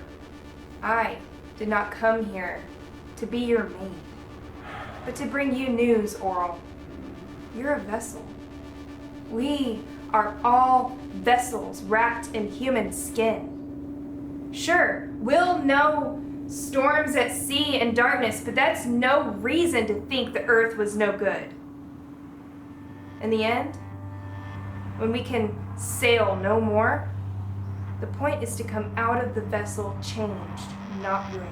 I did not come here to be your maid, but to bring you news, Oral. You're a vessel. We are all vessels wrapped in human skin. Sure, we'll know storms at sea and darkness, but that's no reason to think the earth was no good. In the end, when we can sail no more, the point is to come out of the vessel changed, not ruined.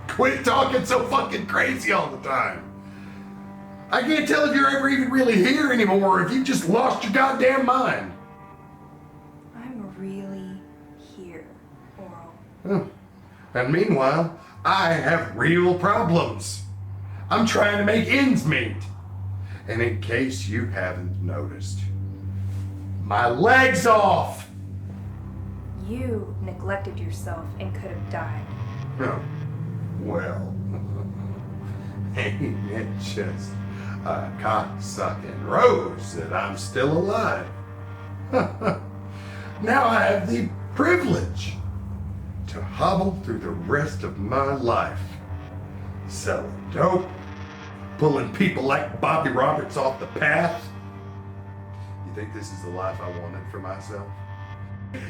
Quit talking so fucking crazy all the time. I can't tell if you're ever even really here anymore or if you just lost your goddamn mind. I'm really here, Oral. And meanwhile, I have real problems. I'm trying to make ends meet. And in case you haven't noticed, my leg's off. You neglected yourself and could have died. Oh, well, ain't it just a cock-sucking rose that I'm still alive? Now I have the privilege to hobble through the rest of my life, selling dope, pulling people like Bobby Roberts off the path. You think this is the life I wanted for myself?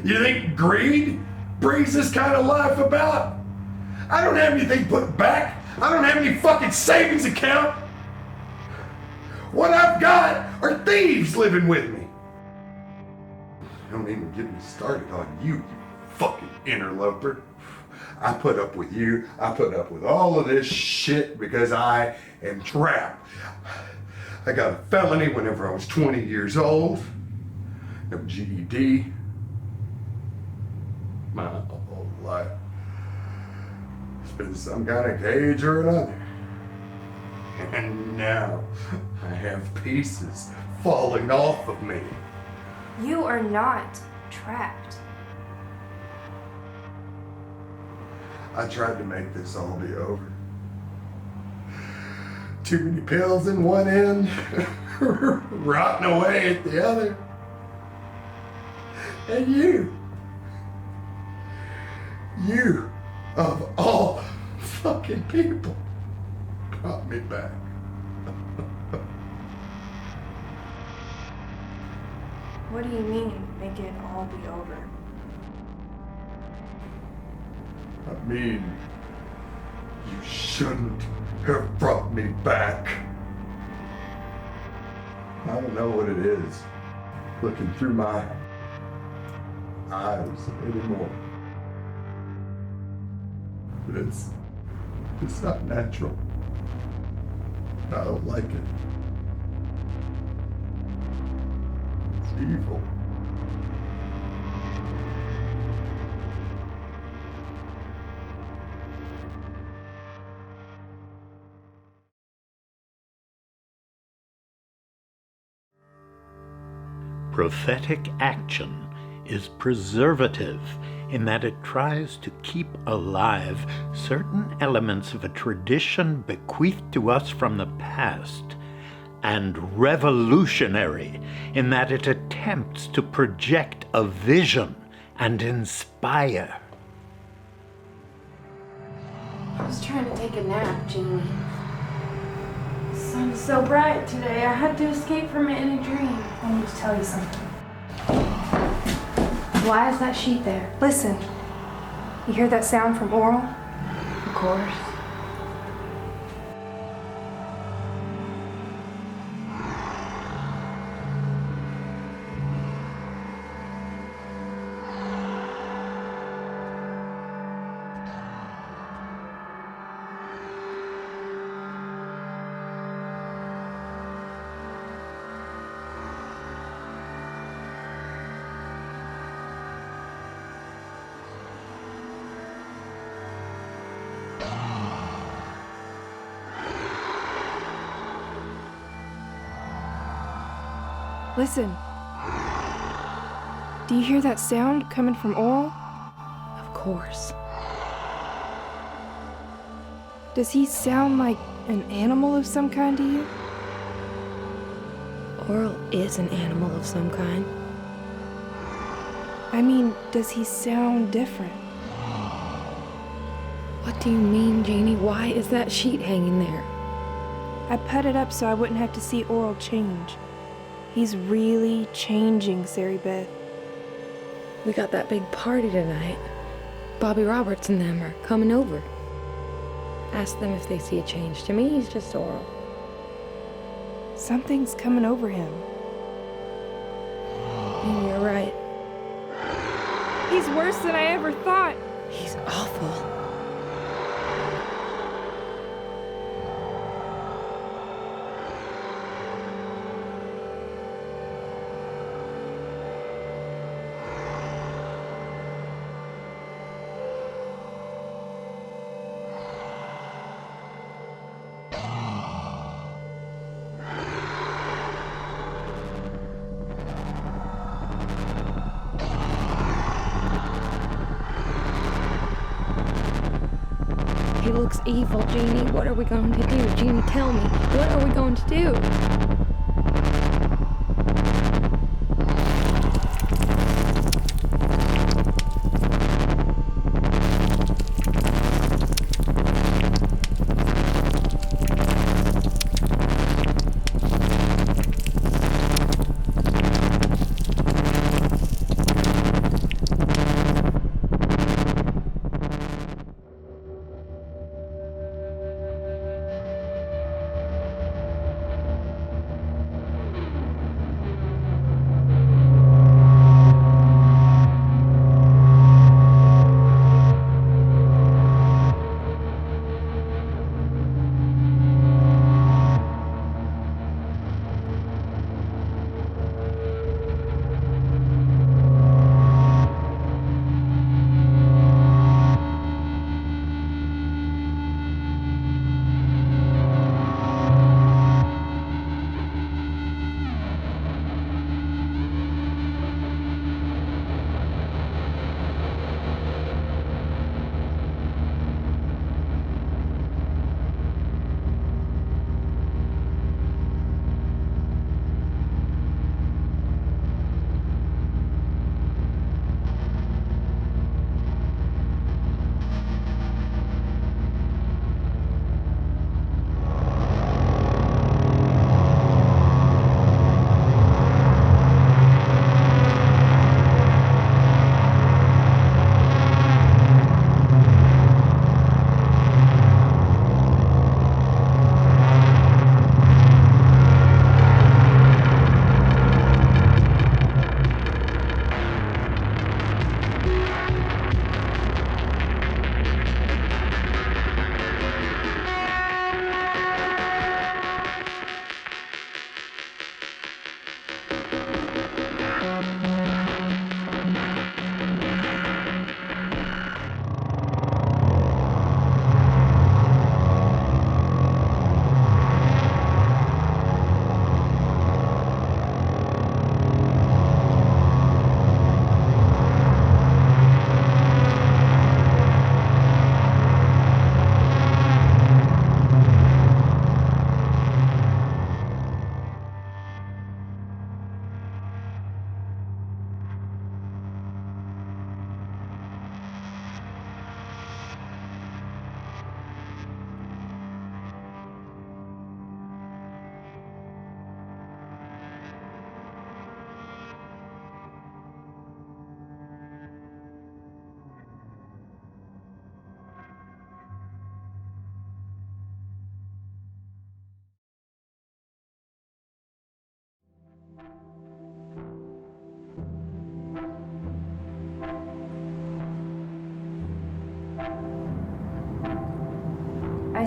You think greed brings this kind of life about? I don't have anything put back. I don't have any fucking savings account. What I've got are thieves living with me. Don't even get me started on you, you fucking interloper. I put up with you. I put up with all of this shit because I am trapped. I got a felony whenever I was 20 years old. No GED. My whole life. It's been some kind of cage or another. And now I have pieces falling off of me. You are not trapped. I tried to make this all be over. Too many pills in one end, rotting away at the other. And you of all fucking people, brought me back. What do you mean, make it all be over? I mean, you shouldn't have brought me back. I don't know what it is looking through my eyes anymore. But it's not natural. I don't like it. It's evil. Prophetic action is preservative in that it tries to keep alive certain elements of a tradition bequeathed to us from the past, and revolutionary in that it attempts to project a vision and inspire. I was trying to take a nap, Jeannie. The sun's so bright today, I had to escape from it in a dream. I need to tell you something. Why is that sheet there? Listen. You hear that sound from Oral? Of course. Listen. Do you hear that sound coming from Oral? Of course. Does he sound like an animal of some kind to you? Oral is an animal of some kind. I mean, does he sound different? What do you mean, Janie? Why is that sheet hanging there? I put it up so I wouldn't have to see Oral change. He's really changing, Sari Beth. We got that big party tonight. Bobby Roberts and them are coming over. Ask them if they see a change. To me, he's just Oral. Something's coming over him. And you're right. He's worse than I ever thought. He's awful. He looks evil, Jeannie. What are we going to do? Jeannie, tell me. What are we going to do?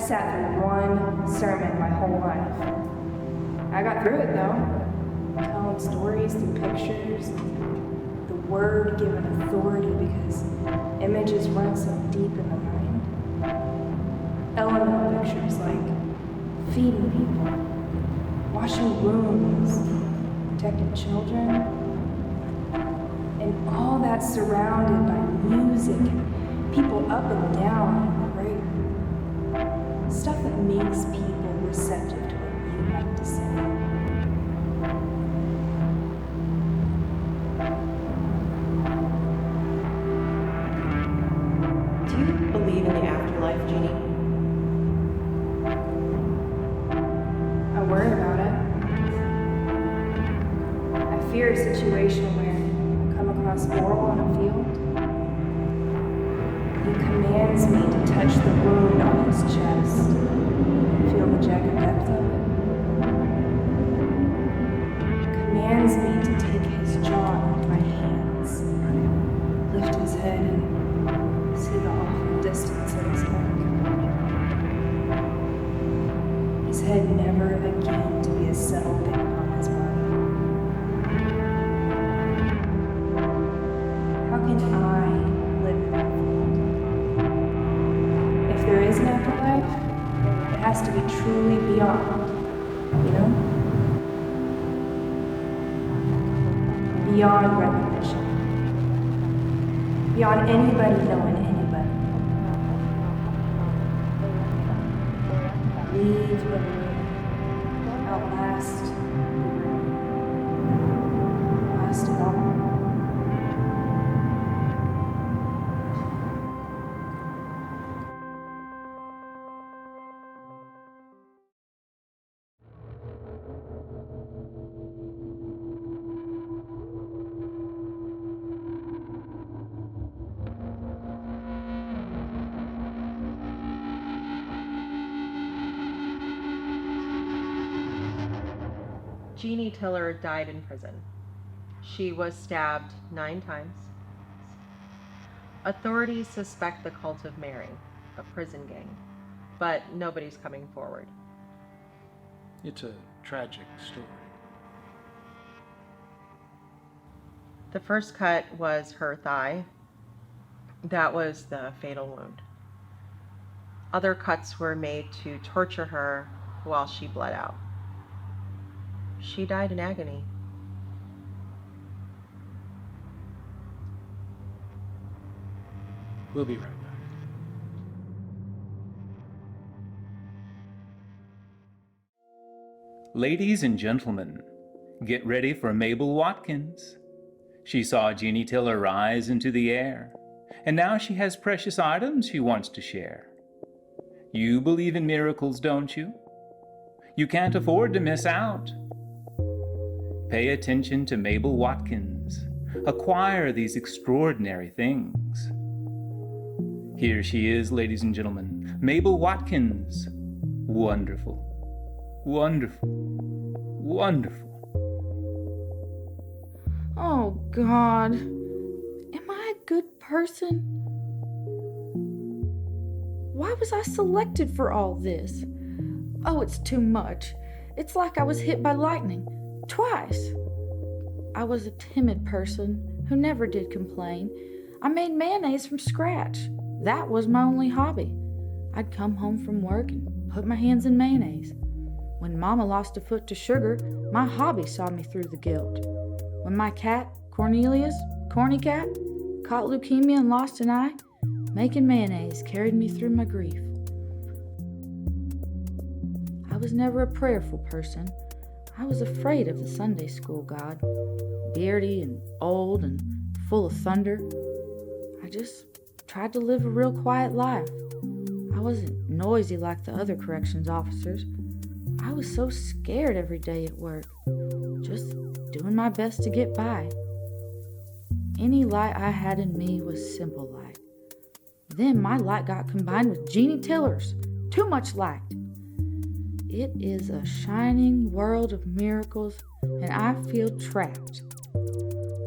sat through one sermon my whole life. I got through it though, telling stories through pictures, the word given authority because images run so deep in the mind. Elemental pictures like feeding people, washing wounds, protecting children, and all that surrounded by music and people up and down in prayer. Stuff that makes people receptive to what you have to say. Do you believe in the afterlife, Jeannie? I worry about it. I fear a situation where I come across Oral on a field. He commands me to touch the wound on his chest, feel the jagged depth of it. Commands me to take his jaw into my hands, lift his head and see the awful distance of his neck. His head never again to be a settled thing upon his body. How can I live in that world? If there is an afterlife, it has to be truly beyond, you know? Beyond recognition. Beyond anybody knowing anybody. Leave the room. Outlast the room. Last it all. Jeannie Tiller died in prison. She was stabbed 9 times. Authorities suspect the Cult of Mary, a prison gang, but nobody's coming forward. It's a tragic story. The first cut was her thigh. That was the fatal wound. Other cuts were made to torture her while she bled out. She died in agony. We'll be right back. Ladies and gentlemen, get ready for Mabel Watkins. She saw Jeannie Tiller rise into the air, and now she has precious items she wants to share. You believe in miracles, don't you? You can't afford to miss out. Pay attention to Mabel Watkins. Acquire these extraordinary things. Here she is, ladies and gentlemen, Mabel Watkins. Wonderful, wonderful, wonderful. Oh, God. Am I a good person? Why was I selected for all this? Oh, it's too much. It's like I was hit by lightning. Twice. I was a timid person who never did complain. I made mayonnaise from scratch. That was my only hobby. I'd come home from work and put my hands in mayonnaise. When Mama lost a foot to sugar, my hobby saw me through the guilt. When my cat, Cornelius, Corny Cat, caught leukemia and lost an eye, making mayonnaise carried me through my grief. I was never a prayerful person. I was afraid of the Sunday school God, beardy and old and full of thunder. I just tried to live a real quiet life. I wasn't noisy like the other corrections officers. I was so scared every day at work, just doing my best to get by. Any light I had in me was simple light. Then my light got combined with Jeannie Tiller's. Too much light. It is a shining world of miracles, and I feel trapped.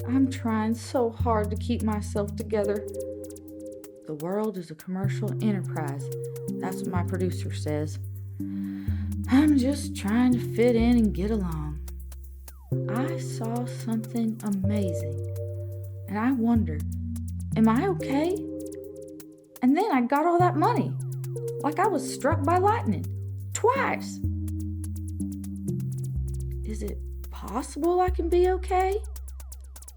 I'm trying so hard to keep myself together. The world is a commercial enterprise That's what my producer says. I'm just trying to fit in and get along. I saw something amazing, and I wondered, am I okay? And then I got all that money, like I was struck by lightning, twice. Is it possible I can be okay?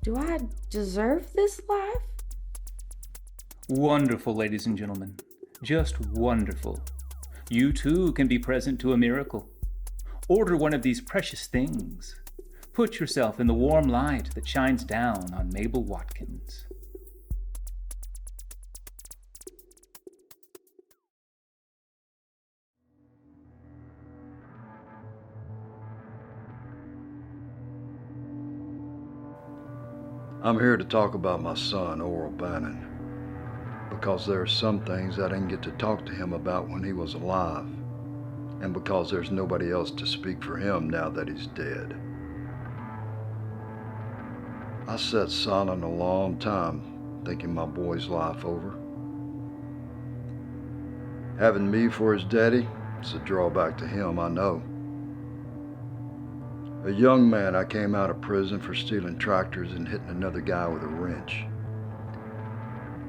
Do I deserve this life? Wonderful, ladies and gentlemen. Just wonderful. You too can be present to a miracle. Order one of these precious things. Put yourself in the warm light that shines down on Mabel Watkins. I'm here to talk about my son, Oral Bannon, because there are some things I didn't get to talk to him about when he was alive, and because there's nobody else to speak for him now that he's dead. I sat silent a long time, thinking my boy's life over. Having me for his daddy is a drawback to him, I know. A young man, I came out of prison for stealing tractors and hitting another guy with a wrench.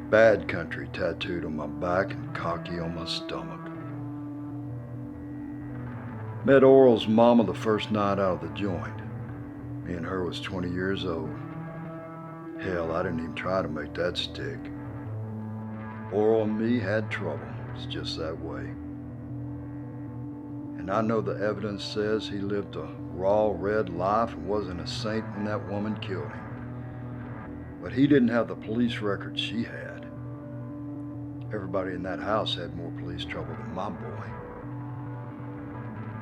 Bad country tattooed on my back and cocky on my stomach. Met Oral's mama the first night out of the joint. Me and her was 20 years old. Hell, I didn't even try to make that stick. Oral and me had trouble. It's just that way. And I know the evidence says he lived a raw, red life and wasn't a saint when that woman killed him. But he didn't have the police record she had. Everybody in that house had more police trouble than my boy.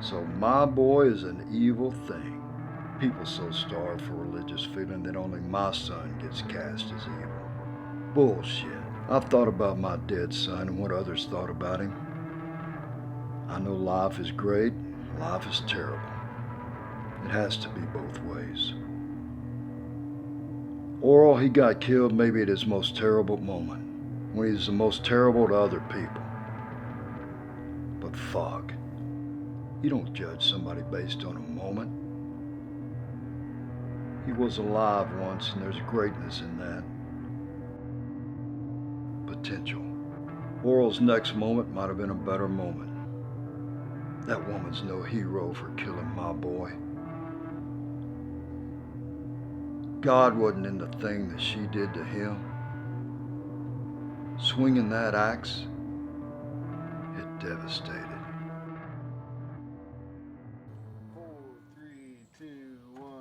So my boy is an evil thing. People so starved for religious feeling that only my son gets cast as evil. Bullshit. I've thought about my dead son and what others thought about him. I know life is great, life is terrible. It has to be both ways. Oral, he got killed maybe at his most terrible moment, when he was the most terrible to other people. But fuck, you don't judge somebody based on a moment. He was alive once, and there's greatness in that. Potential. Oral's next moment might have been a better moment. That woman's no hero for killing my boy. God wasn't in the thing that she did to him. Swinging that axe, it devastated. 4, 3, 2, 1.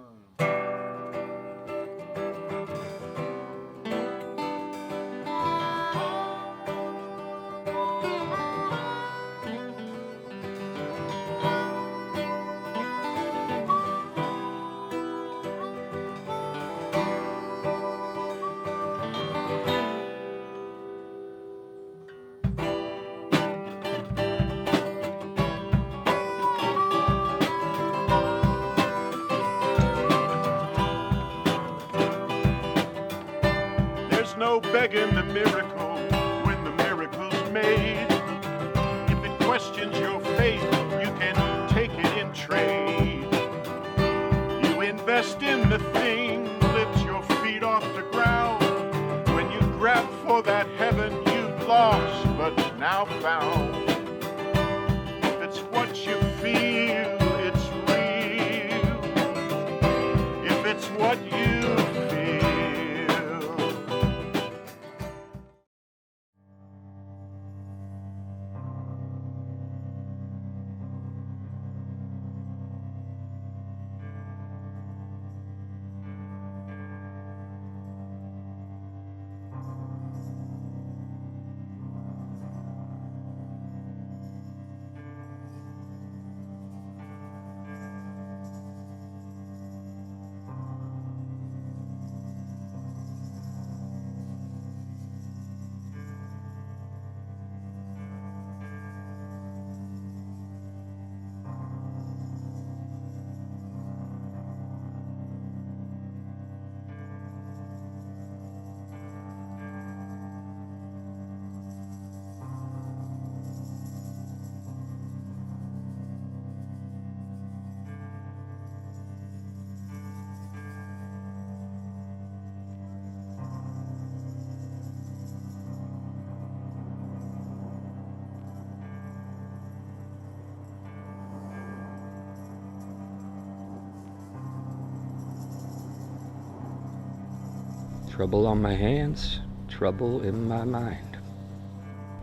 Trouble on my hands, trouble in my mind.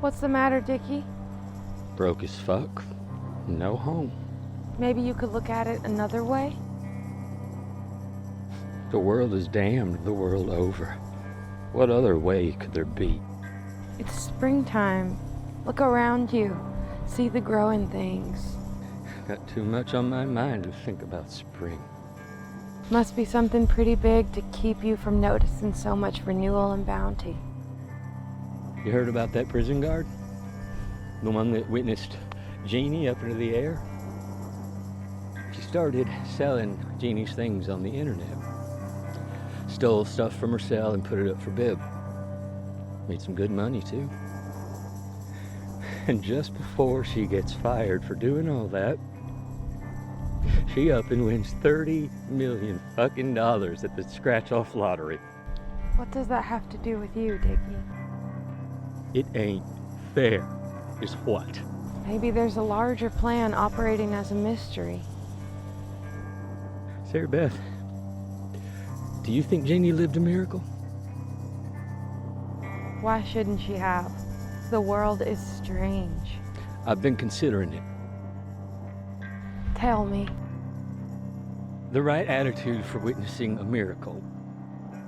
What's the matter, Dickie? Broke as fuck, no home. Maybe you could look at it another way? The world is damned the world over. What other way could there be? It's springtime. Look around you. See the growing things. Got too much on my mind to think about spring. Must be something pretty big to keep you from noticing so much renewal and bounty. You heard about that prison guard? The one that witnessed Jeannie up into the air? She started selling Jeannie's things on the internet. Stole stuff from her cell and put it up for bid. Made some good money, too. And just before she gets fired for doing all that, she up and wins $30 million fucking dollars at the scratch-off lottery. What does that have to do with you, Dickie? It ain't fair, is what? Maybe there's a larger plan operating as a mystery. Sarah Beth, do you think Jeannie lived a miracle? Why shouldn't she have? The world is strange. I've been considering it. Tell me. The right attitude for witnessing a miracle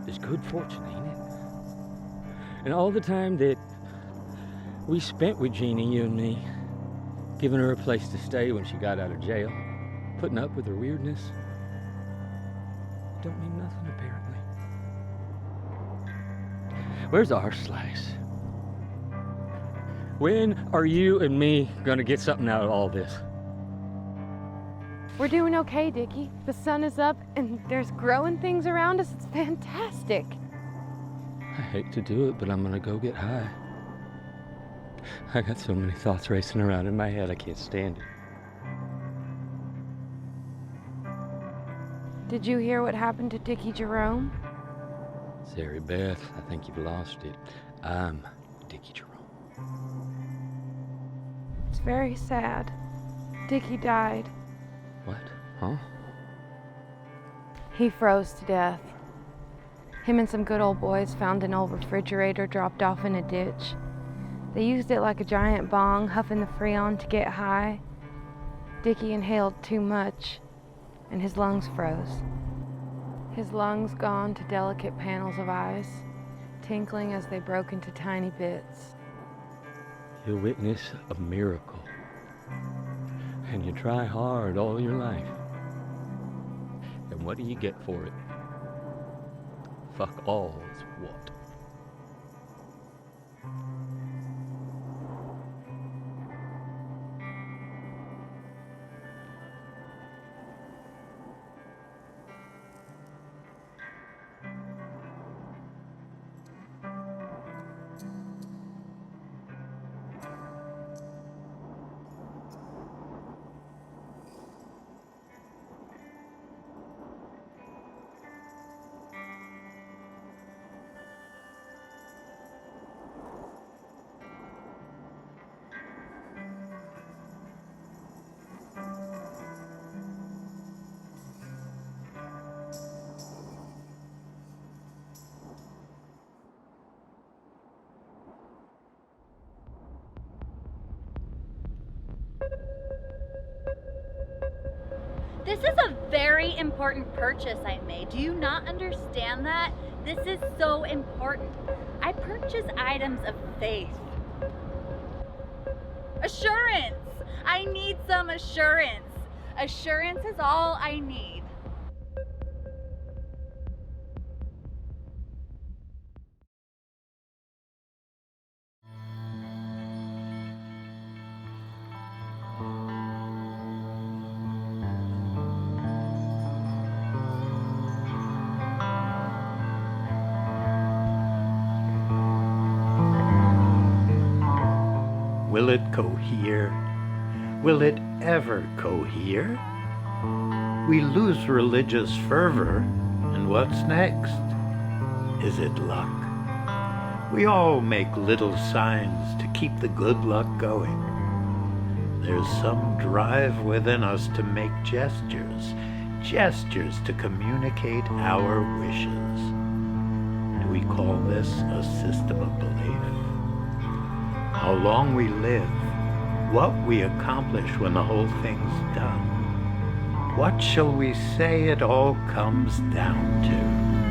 is good fortune, ain't it? And all the time that we spent with Jeannie, you and me, giving her a place to stay when she got out of jail, putting up with her weirdness, don't mean nothing, apparently. Where's our slice? When are you and me gonna get something out of all this? We're doing okay, Dickie. The sun is up and there's growing things around us. It's fantastic. I hate to do it, but I'm gonna go get high. I got so many thoughts racing around in my head, I can't stand it. Did you hear what happened to Dickie Jerome? Sarah Beth, I think you've lost it. I'm Dickie Jerome. It's very sad. Dickie died. What? Huh? He froze to death. Him and some good old boys found an old refrigerator dropped off in a ditch. They used it like a giant bong, huffing the freon to get high. Dickie inhaled too much, and his lungs froze. His lungs gone to delicate panels of ice, tinkling as they broke into tiny bits. You witness a miracle, and you try hard all your life. And what do you get for it? Fuck all is what? This is a very important purchase I made. Do you not understand that? This is so important. I purchase items of faith. Assurance! I need some assurance. Assurance is all I need. Will it cohere? Will it ever cohere? We lose religious fervor, and what's next? Is it luck? We all make little signs to keep the good luck going. There's some drive within us to make gestures to communicate our wishes. Do we call this a system of belief? How long we live, what we accomplish when the whole thing's done. What shall we say it all comes down to?